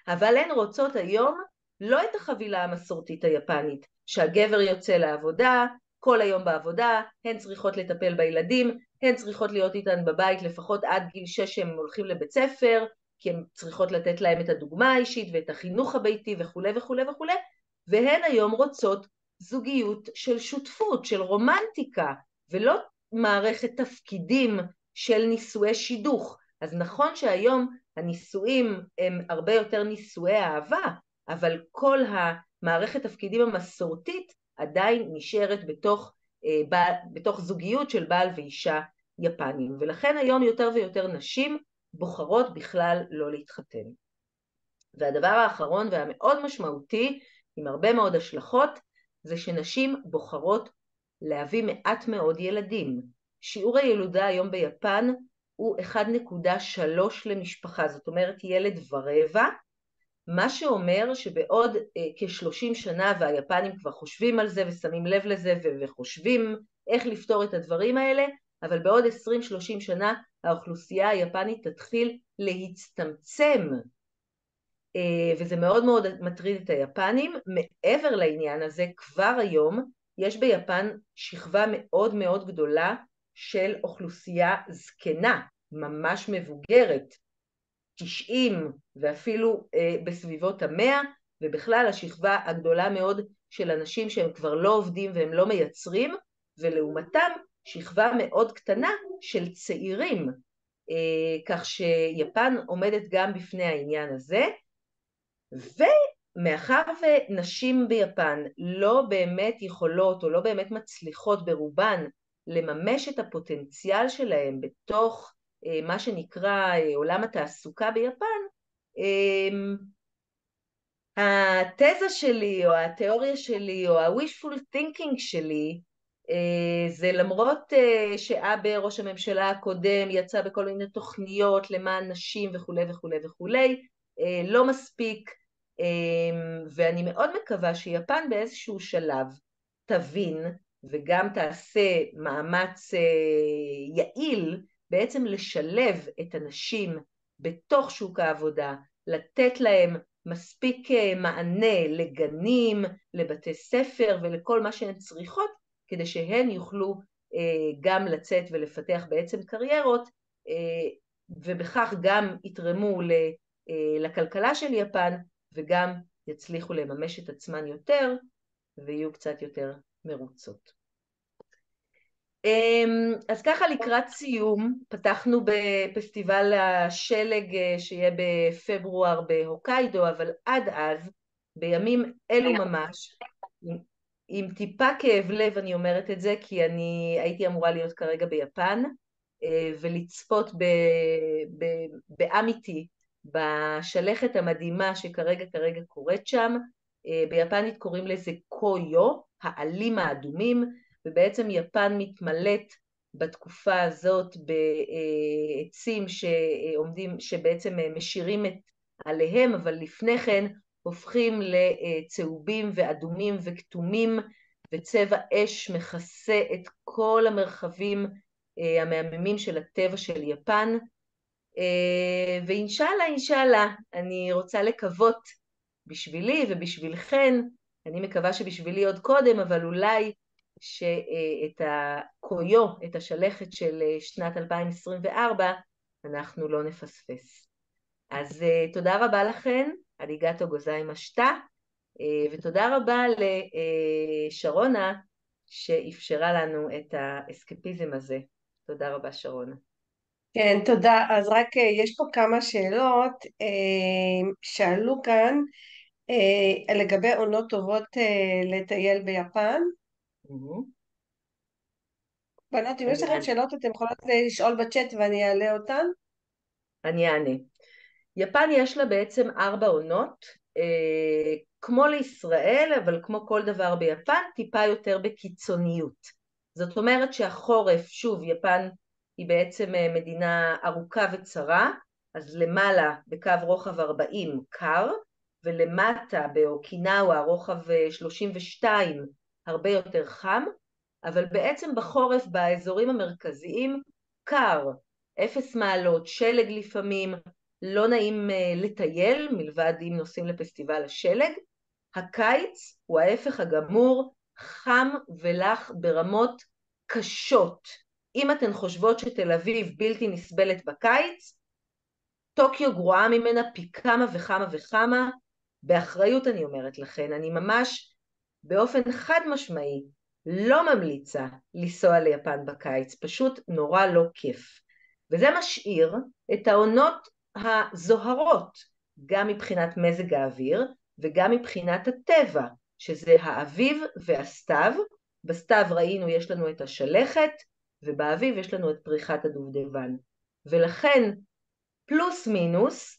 אבל הן רוצות היום לא את החבילה המסורתית היפנית, שהגבר יוצא לעבודה, כל היום בעבודה, הן צריכות לטפל בילדים, הן צריכות להיות איתן בבית לפחות עד גיל 6 הם הולכים לבית ספר, כי הן צריכות לתת להם את הדוגמה האישית ואת החינוך הביתי וכו' וכו' וכו', והן היום רוצות זוגיות של שותפות, של רומנטיקה, ולא מערכת תפקידים של נישואי שידוך. אז נכון שהיום הנישואים הם הרבה יותר נישואי אהבה, אבל כל המערכת תפקידים המסורתית עדיין נשארת בתוך זוגיות של בעל ואישה יפנים, ולכן היום יותר ויותר נשים בוחרות בכלל לא להתחתן. והדבר האחרון והמאוד משמעותי, עם הרבה מאוד השלכות, זה שנשים בוחרות להביא מעט מאוד ילדים. שיעור הילודה היום ביפן הוא 1.3 למשפחה, זאת אומרת ילד ורבע, מה שאומר שבעוד כ-30 שנה, והיפנים כבר חושבים על זה ושמים לב לזה וחושבים איך לפתור את הדברים האלה, אבל בעוד 20-30 שנה האוכלוסייה היפנית תתחיל להצטמצם, וזה מאוד מאוד מטריד את היפנים. מעבר לעניין הזה, כבר היום יש ביפן שכבה מאוד מאוד גדולה של אוכלוסייה זקנה, ממש מבוגרת, 90 ואפילו בסביבות 100, ובכלל השכבה הגדולה מאוד של אנשים שהם כבר לא עובדים והם לא מייצרים, ולעומתם שכבה מאוד קטנה של צעירים, כך שיפן עומדת גם בפני העניין הזה. ומאחר ונשים ביפן לא באמת יכולות או לא באמת מצליחות ברובן לממש את הפוטנציאל שלהם בתוך מה שנקרא עולם התעסוקה ביפן, התזה שלי או התיאוריה שלי או ה-wishful thinking שלי זה למרות שאבא ראש הממשלה הקודם יצא בכל מיני תוכניות למען נשים וכו' וכו' וכו', לא מספיק, ואני מאוד מקווה שיפן באיזשהו שלב תבין וגם תעשה מאמץ יעיל בעצם לשלב את הנשים בתוך שוק העבודה, לתת להם מספיק מענה לגנים, לבתי ספר ולכל מה שהן צריכות, כדי שהן יוכלו גם לצאת ולפתח בעצם קריירות, ובכך גם יתרמו לכלכלה של יפן, וגם יצליחו לממש את עצמן יותר, ויהיו קצת יותר מרוצות. אז ככה לקראת סיום, פתחנו בפסטיבל השלג שיהיה בפברואר בהוקיידו, אבל עד אז, בימים אלו ממש, עם טיפה כאב לב אני אומרת את זה, כי אני הייתי אמורה להיות כרגע ביפן, ולצפות באמיתי, בשלכת המדהימה שכרגע קורית שם. ביפנית קוראים לזה קויו, העלים האדומים, ובעצם יפן מתמלאת בתקופה הזאת בעצים שבעצם משירים עליהם, אבל לפני כן הופכים לצהובים ואדומים וכתומים, וצבע אש מכסה את כל המרחבים המהממים של הטבע של יפן. ואינשאללה, אני רוצה לקוות בשבילי ובשבילכן, אני מקווה שבשבילי עוד קודם, אבל אולי שאת הקויו, את השלכת של שנת 2024, אנחנו לא נפספס. אז תודה רבה לכן, אריגטו גוזאימשיטה, ותודה רבה לשרונה שאפשרה לנו את האסקפיזם הזה. תודה רבה שרונה. כן, תודה. אז רק יש פה כמה שאלות שאלו כאן. לגבי עונות טובות לטייל ביפן. בנות, אם יש לכם שאלות אתם יכולות לשאול בצ'אט ואני אעלה אותן. אני אענה. יפן יש לה בעצם 4 עונות, כמו לישראל, אבל כמו כל דבר ביפן, טיפה יותר בקיצוניות. זאת אומרת שהחורף, שוב, יפן היא בעצם מדינה ארוכה וצרה, אז למעלה בקו רוחב 40 קר, ולמטה באוקינאווה רוחב 32 הרבה יותר חם, אבל בעצם בחורף באזורים המרכזיים קר, 0 מעלות, שלג לפעמים, לא נעים לטייל מלבד אם נוסעים לפסטיבל השלג. הקיץ הוא ההפך הגמור, חם ולח ברמות קשות. אם אתן חושבות שתל אביב בלתי נסבלת בקיץ, טוקיו גרועה ממנה פי כמה וכמה וכמה. באחריות אני אומרת לכן, אני ממש באופן חד משמעי לא ממליצה לנסוע ליפן בקיץ, פשוט נורא לא כיף. וזה משאיר את העונות הזוהרות, גם מבחינת מזג האוויר וגם מבחינת הטבע, שזה האביב והסתיו. בסתיו ראינו יש לנו את השלכת, ובאביב יש לנו את פריחת הדובדבן. ולכן פלוס מינוס,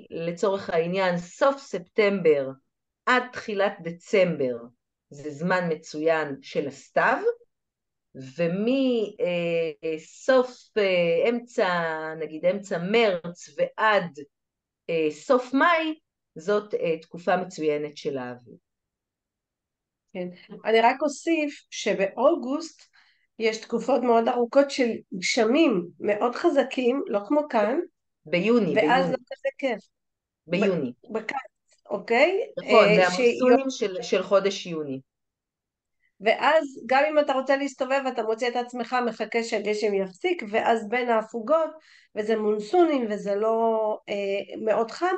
לצורך העניין סוף ספטמבר עד תחילת דצמבר, זה זמן מצוין של הסתיו, ומסוף נגיד אמצע מרץ ועד סוף מאי, זאת תקופה מצוינת של האביב. כן. אני רק אוסיף שבאוגוסט יש תקופות מאוד ארוכות של גשמים מאוד חזקים, לא כמו כאן. ביוני. ואז לא כזה כיף. ביוני. בקיץ, אוקיי? נכון, זה המונסונים של חודש יוני. ואז גם אם אתה רוצה להסתובב אתה מוצא את עצמך מחכה שהגשם יפסיק, ואז בין ההפוגות, וזה מונסונים וזה לא מאוד חם,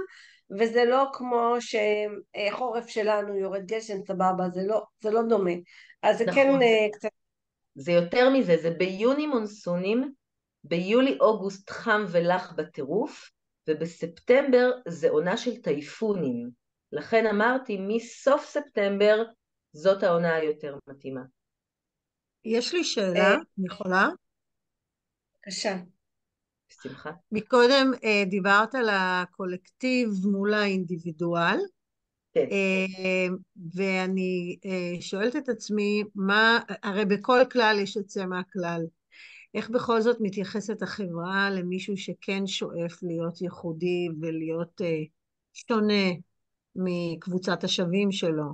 וזה לא כמו שחורף שלנו יורד גשם סבבה, זה לא דומה. אז זה נכון, כן קצת... זה יותר מזה, זה ביוני מונסונים, ביולי אוגוסט חם ולח בטירוף, ובספטמבר זה עונה של טייפונים. לכן אמרתי, מסוף ספטמבר זאת העונה היותר מתאימה. יש לי שאלה, אני יכולה? בבקשה. בשמחה. מקודם דיברת על הקולקטיב מול האינדיבידואל, כן. ואני שואלת את עצמי, הרי בכל כלל יש יוצא מהכלל, איך בכל זאת מתייחסת החברה למישהו שכן שואף להיות ייחודי ולהיות שונה מקבוצת השווים שלו?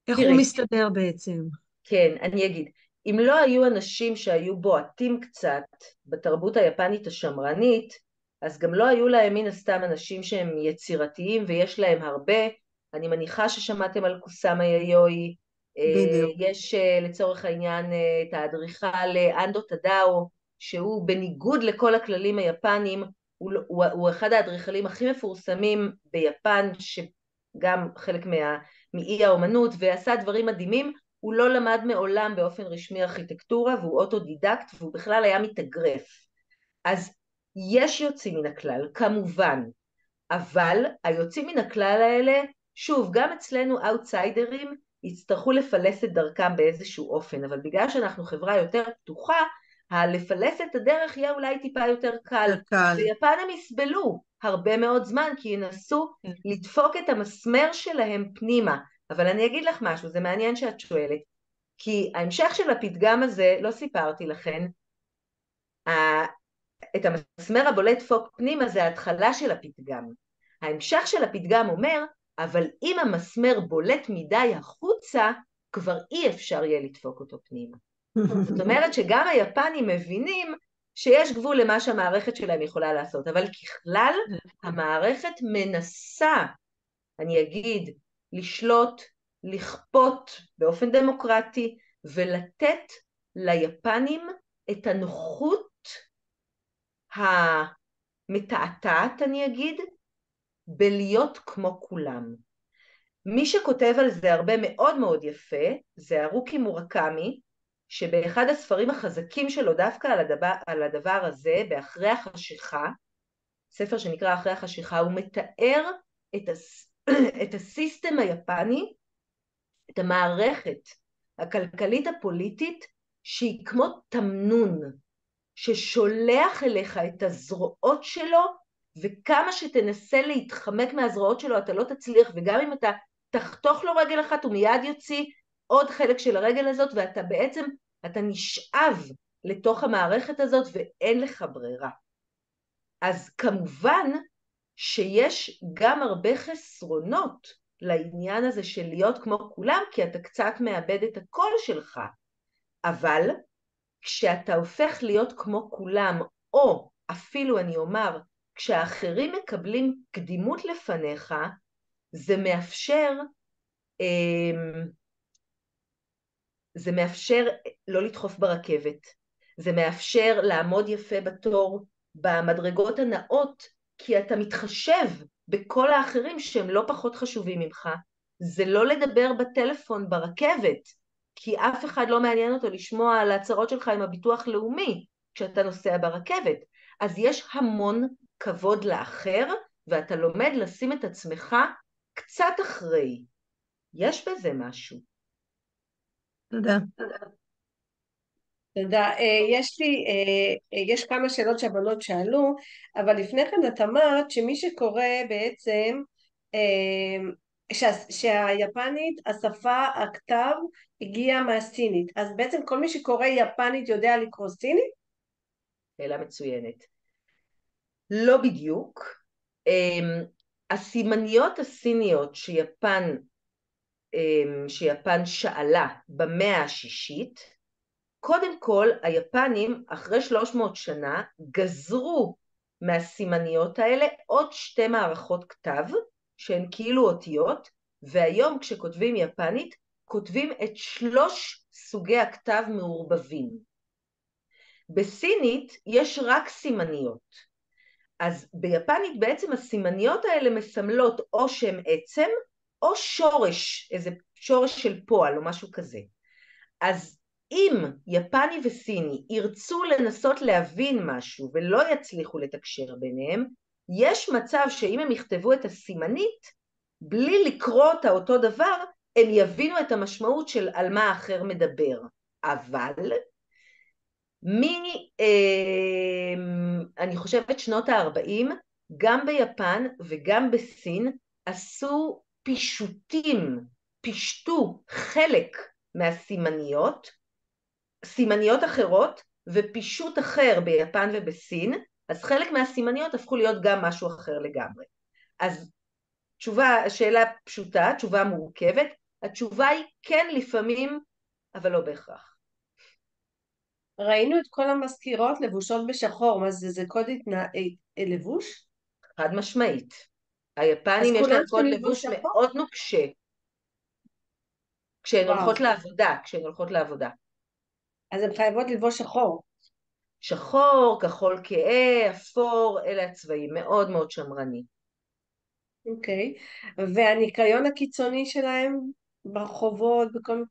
איך הוא מסתדר בעצם? כן, אני אגיד, אם לא היו אנשים שהיו בועטים קצת בתרבות היפנית השמרנית, אז גם לא היו להם מן הסתם אנשים שהם יצירתיים ויש להם הרבה. אני מניחה ששמעתם על קוסאמה יאיוי, יש לצורך העניין את האדריכל אנדו טדאו, שהוא בניגוד לכל הכללים היפנים, הוא אחד האדריכלים הכי מפורסמים ביפן, שגם חלק מאי האומנות, ועשה דברים מדהימים. הוא לא למד מעולם באופן רשמי ארכיטקטורה, והוא אוטודידקט, והוא בכלל היה מתאגרף. אז יש יוצאים מן הכלל, כמובן, אבל היוצאים מן הכלל האלה, שוב, גם אצלנו אאוטסיידרים, יצטרכו לפלס את דרכם באיזשהו אופן, אבל בגלל שאנחנו חברה יותר פתוחה, לפלס את הדרך יהיה אולי טיפה יותר קל. ביפן הם יסבלו הרבה מאוד זמן, כי ינסו לדפוק את המסמר שלהם פנימה. אבל אני אגיד לך משהו, זה מעניין שאת שואלת, כי ההמשך של הפתגם הזה, לא סיפרתי לכן, את המסמר הבולט דפוק פנימה זה ההתחלה של הפתגם. ההמשך של הפתגם אומר, אבל אם המסמר בולט מדי החוצה, כבר אי אפשר יהיה לדפוק אותו פנימה. זאת אומרת שגם היפנים מבינים שיש גבול למה שהמערכת שלהם יכולה לעשות, אבל ככלל המערכת מנסה, אני אגיד, לשלוט, לכפות באופן דמוקרטי, ולתת ליפנים את הנוחות המתעתעת, אני אגיד, בלהיות כמו כולם. מי שכותב על זה הרבה מאוד מאוד יפה, זה הרוקי מורקמי, שבאחד הספרים החזקים שלו דווקא על הדבר הזה, באחרי החשיכה, ספר שנקרא אחרי החשיכה, הוא מתאר את הסיסטם היפני, את המערכת הכלכלית הפוליטית, שהיא כמו תמנון, ששולח אליך את הזרועות שלו, וכמה שתנסה להתחמק מהזרועות שלו אתה לא תצליח, וגם אם אתה תחתוך לו רגל אחת הוא מיד יוציא עוד חלק של הרגל הזאת, ואתה בעצם, אתה נשאב לתוך המערכת הזאת ואין לך ברירה. אז כמובן שיש גם הרבה חסרונות לעניין הזה של להיות כמו כולם, כי אתה קצת מאבד את הקול שלך, אבל כשאתה הופך להיות כמו כולם, או אפילו אני אומר, כשהאחרים מקבלים קדימות לפניך, זה מאפשר לא לדחוף ברכבת, זה מאפשר לעמוד יפה בתור במדרגות הנאות, כי אתה מתחשב בכל האחרים שהם לא פחות חשובים ממך. זה לא לדבר בטלפון ברכבת, כי אף אחד לא מעניין אותו לשמוע על ההצהרות שלך עם הביטוח לאומי כשאתה נוסע ברכבת. אז יש המון כבוד לאחר, ואתה לומד לשים את עצמך קצת אחרי. יש בזה משהו. תודה. תודה. יש כמה שאלות שהבנות שאלו, אבל לפני כן את אמרת שמי שקורא בעצם, שהיפנית, השפה, הכתב, הגיע מהסינית. אז בעצם כל מי שקורא יפנית יודע לקרוא סינית? שאלה מצוינת. לא בדיוק. הסימניות הסיניות שיפן שאלה במאה השישית, קודם כל היפנים אחרי 300 שנה גזרו מהסימניות האלה עוד 2 מערכות כתב שהן כאילו אותיות, והיום כשכותבים יפנית כותבים את 3 סוגי הכתב מעורבבים. בסינית יש רק סימניות, אז ביפנית בעצם הסימניות האלה מסמלות או שם עצם או שורש, איזה שורש של פועל או משהו כזה. אז אם יפני וסיני ירצו לנסות להבין משהו ולא יצליחו לתקשר ביניהם, יש מצב שאם הם יכתבו את הסימנית, בלי לקרוא אותה אותו דבר, הם יבינו את המשמעות של על מה האחר מדבר. אבל אני חושבת שנות ה-40, גם ביפן וגם בסין, עשו פישטו חלק מהסימניות, סימניות אחרות ופישוט אחר ביפן ובסין, אז חלק מהסימניות הפכו להיות גם משהו אחר לגמרי. אז שאלה פשוטה, תשובה מורכבת, התשובה היא כן לפעמים, אבל לא בהכרח. ראינו את כל המזכירות לבושות בשחור, מה זה קוד לבוש? חד משמעית. היפנים יש להם קוד לבוש מאוד נוקשה. כשהן הולכות לעבודה. אז הן חייבות לבוש שחור. שחור, כחול כהה, אפור, אלה הצבעים, מאוד מאוד שמרני. אוקיי, והניקיון הקיצוני שלהם ברחובות בכל...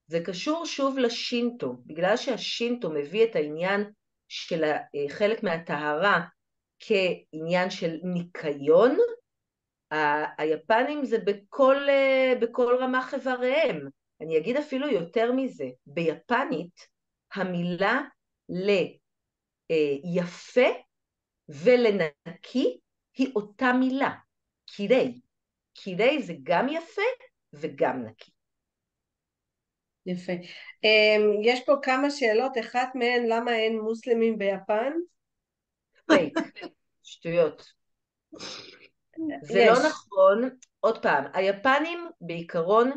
זה קשור שוב לשינטו, בגלל שהשינטו מביא את העניין של חלק מהטהרה כעניין של ניקיון, היפנים זה בכל רמ"ח איבריהם. אני אגיד אפילו יותר מזה, ביפנית המילה ליפה ולנקי היא אותה מילה, קירי. קירי זה גם יפה וגם נקי. יפה. יש פה כמה שאלות, אחת מהן, למה אין מוסלמים ביפן? פייק, שטויות. זה לא נכון. עוד פעם, היפנים בעיקרון,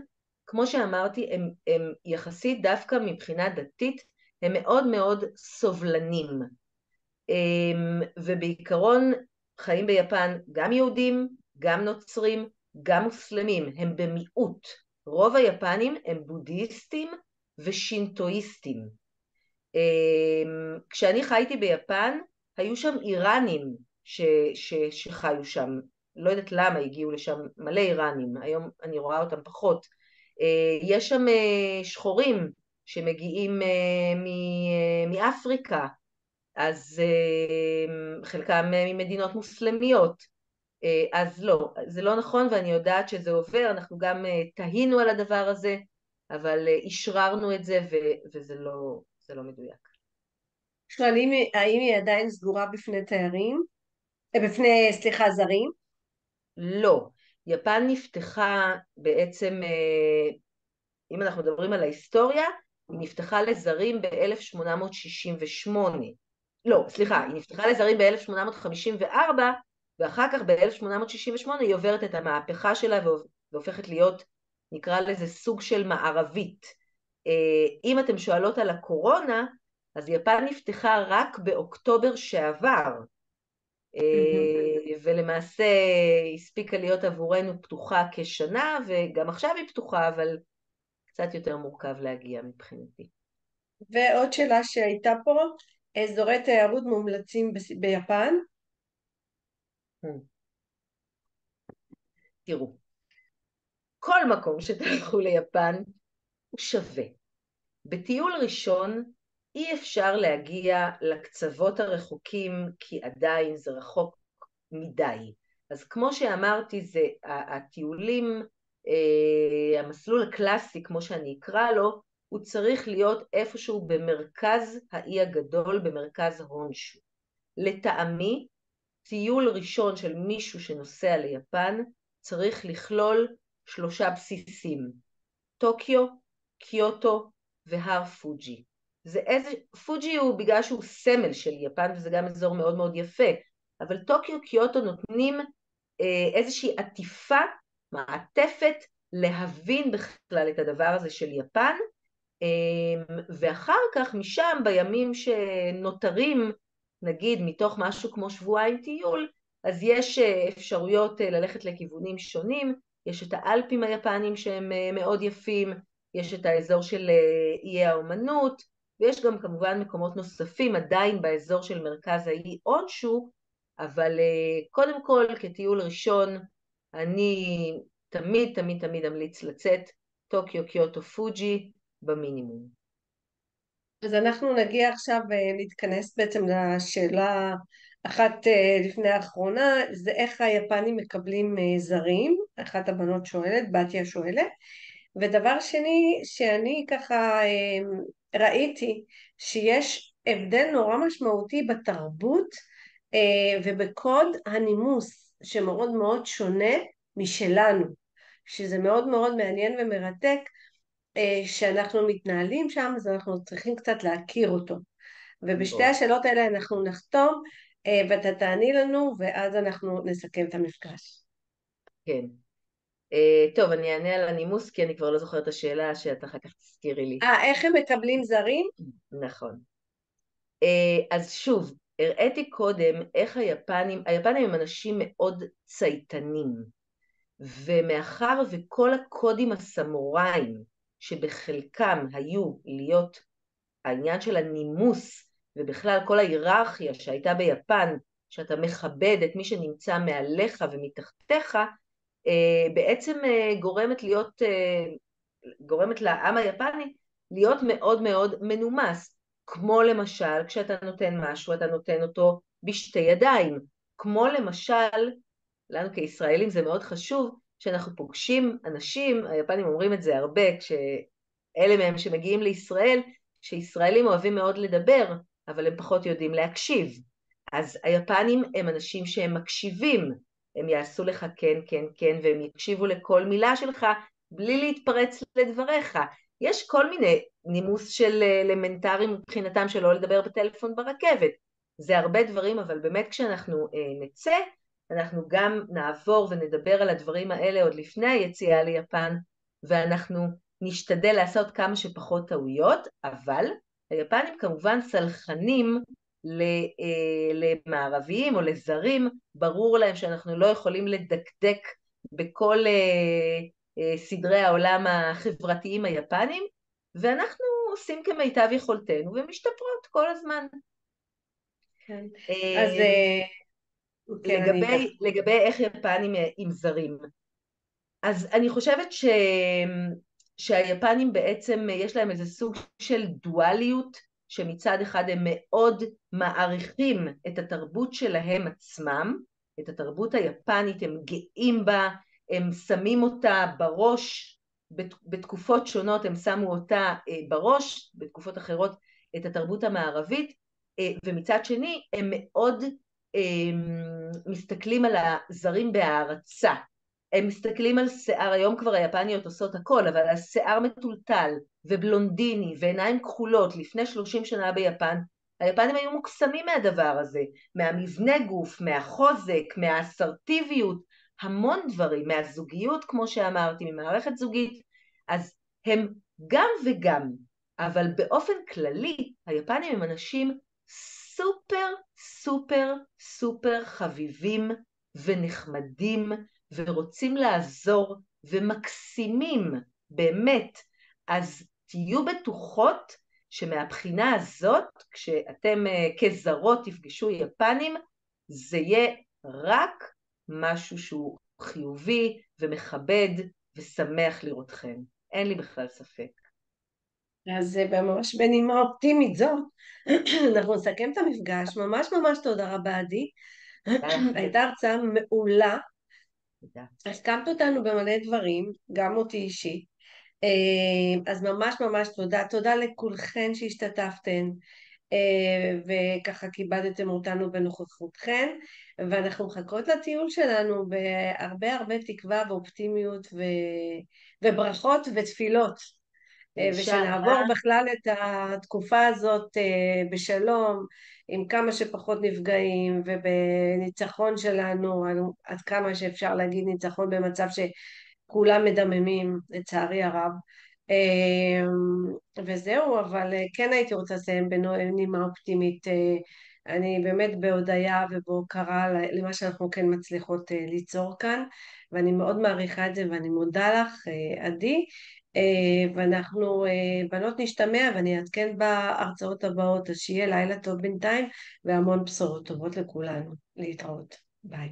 כמו שאמרתי, הם יחסית דווקא מבחינה דתית, הם מאוד מאוד סובלנים. ובעיקרון חיים ביפן גם יהודים, גם נוצרים, גם מוסלמים, הם במיעוט. רוב היפנים הם בודהיסטים ושינטואיסטים. כשאני חייתי ביפן, היו שם איראנים שחיו שם, לא יודעת למה הגיעו לשם מלא איראנים, היום אני רואה אותם פחות. יש שם שחורים שמגיעים מאפריקה, אז חלקם ממדינות מוסלמיות, אז לא, זה לא נכון ואני יודעת שזה עובר, אנחנו גם תהינו על הדבר הזה, אבל אישררנו את זה וזה לא מדויק. שואלים האם היא עדיין סגורה בפני תיירים? בפני, סליחה, זרים? לא, יפן נפתחה בעצם, אם אנחנו מדברים על ההיסטוריה, היא נפתחה לזרים ב-1868. לא, סליחה, היא נפתחה לזרים ב-1854, ואחר כך ב-1868 היא עוברת את המהפכה שלה והופכת להיות, נקרא לזה סוג של מערבית. אם אתם שואלות על הקורונה, אז יפן נפתחה רק באוקטובר שעבר, ולמעשה הספיקה להיות עבורנו פתוחה כשנה, וגם עכשיו היא פתוחה, אבל קצת יותר מורכב להגיע מבחינתי. ועוד שאלה שהייתה פה, אזורי תיירות מומלצים ביפן? תראו, כל מקום שתלכו ליפן הוא שווה. בטיול ראשון אי אפשר להגיע לקצוות הרחוקים כי עדיין זה רחוק מדי. אז כמו שאמרתי, זה הטיולים, המסלול הקלאסי כמו שאני אקרא לו, הוא צריך להיות איפשהו במרכז האי הגדול, במרכז הונשו. לטעמי, טיול ראשון של מישהו שנוסע ליפן צריך לכלול 3 בסיסים, טוקיו, קיוטו והר פוג'י. פוג'י הוא בגלל שהוא סמל של יפן וזה גם אזור מאוד מאוד יפה, אבל טוקיו, קיוטו נותנים איזושהי עטיפה, מעטפת, להבין בכלל את הדבר הזה של יפן, ואחר כך משם בימים שנותרים, נגיד מתוך משהו כמו שבועיים טיול, אז יש אפשרויות ללכת לכיוונים שונים, יש את האלפים היפנים שהם מאוד יפים, יש את האזור של איי האומנות, ויש גם כמובן מקומות נוספים עדיין באזור של מרכז האי אונשו, אבל קודם כל כטיול ראשון אני תמיד תמיד תמיד אמליץ לצאת טוקיו, קיוטו, פוג'י במינימום. אז אנחנו נגיע עכשיו להתכנס בעצם לשאלה אחת לפני האחרונה, זה איך היפנים מקבלים זרים, אחת הבנות שואלת, בתיה שואלת, ודבר שני שאני ככה ראיתי שיש הבדל נורא משמעותי בתרבות ובקוד הנימוס שמאוד מאוד שונה משלנו, שזה מאוד מאוד מעניין ומרתק שאנחנו מתנהלים שם, אז אנחנו צריכים קצת להכיר אותו. ובשתי השאלות האלה אנחנו נחתום ואתה תעני לנו ואז אנחנו נסכם את המפגש. כן. טוב, אני אענה על הנימוס כי אני כבר לא זוכרת את השאלה שאתה אחר כך תזכירי לי. איך הם מקבלים זרים? נכון. אז שוב, הראיתי קודם איך היפנים הם אנשים מאוד צייתנים, ומאחר וכל הקודים הסמוראים שבחלקם היו להיות העניין של הנימוס, ובכלל כל ההיררכיה שהייתה ביפן, שאתה מכבד את מי שנמצא מעליך ומתחתיך, בעצם גורמת לעם היפני להיות מאוד מאוד מנומס, כמו למשל כשאתה נותן משהו אתה נותן אותו בשתי ידיים, כמו למשל לנו כישראלים זה מאוד חשוב שאנחנו פוגשים אנשים, היפנים אומרים את זה הרבה כשאלה מהם שמגיעים לישראל, שישראלים אוהבים מאוד לדבר אבל הם פחות יודעים להקשיב, אז היפנים הם אנשים שהם מקשיבים, הם יעשו לך כן, כן, כן, והם יקשיבו לכל מילה שלך, בלי להתפרץ לדבריך. יש כל מיני נימוס של אלמנטרים מבחינתם שלא לדבר בטלפון ברכבת. זה הרבה דברים, אבל באמת כשאנחנו נצא, אנחנו גם נעבור ונדבר על הדברים האלה עוד לפני היציאה ליפן, ואנחנו נשתדל לעשות כמה שפחות טעויות, אבל היפנים כמובן סלחנים למערביים או לזרים, ברור להם שאנחנו לא יכולים לדקדק בכל סדרי העולם החברתיים היפנים, ואנחנו עושים כמיטב יכולתנו ומשתפרות כל הזמן. כן. אז לגבי איך יפנים עם זרים, אז אני חושבת שהיפנים בעצם יש להם איזה סוג של דואליות, שמצד אחד הם מאוד מעריכים את התרבות שלהם עצמם, את התרבות היפנית, הם גאים בה, הם שמים אותה בראש, בתקופות שונות הם שמו אותה בראש, בתקופות אחרות את התרבות המערבית, ומצד שני הם מאוד מסתכלים על הזרים בהערצה, הם מסתכלים על שיער, היום כבר היפניות עושות הכל, אבל על שיער מטולטל ובלונדיני ועיניים כחולות לפני 30 שנה ביפן, היפנים היו מוקסמים מהדבר הזה, מהמבנה גוף, מהחוזק, מהאסרטיביות, המון דברים, מהזוגיות כמו שאמרתי, ממערכת זוגית, אז הם גם וגם, אבל באופן כללי היפנים הם אנשים סופר סופר סופר חביבים ונחמדים ורוצים לעזור ומקסימים באמת, אז תהיו בטוחות שמהבחינה הזאת כשאתם כזרות תפגשו יפנים זה יהיה רק משהו שהוא חיובי ומכבד ושמח לראותכם, אין לי בכלל ספק. אז ממש בנימה אופטימית זאת, אנחנו נסכם את המפגש, ממש ממש תודה רבה עדי, הייתה הרצאה מעולה, הסכמת אותנו במלא דברים, גם אותי אישית, אז ממש ממש תודה, תודה לכולכן שהשתתפתן, וככה כיבדתם אותנו בנוכחותכן, ואנחנו מחכות לטיול שלנו בהרבה הרבה תקווה ואופטימיות וברכות ותפילות. ושנעבור בכלל את התקופה הזאת בשלום, עם כמה שפחות נפגעים, ובניצחון שלנו, עד כמה שאפשר להגיד ניצחון במצב שכולם מדממים, לצערי הרב. וזהו, אבל כן הייתי רוצה לסיים בנימה אופטימית, אני באמת בהודיה ובהוקרה למה שאנחנו כן מצליחות ליצור כאן, ואני מאוד מעריכה את זה ואני מודה לך עדי, ואנחנו בנות נשתמע ואני אעדכן בהרצאות הבאות, אז שיהיה לילה טוב בינתיים והמון בשורות טובות לכולנו, להתראות, ביי.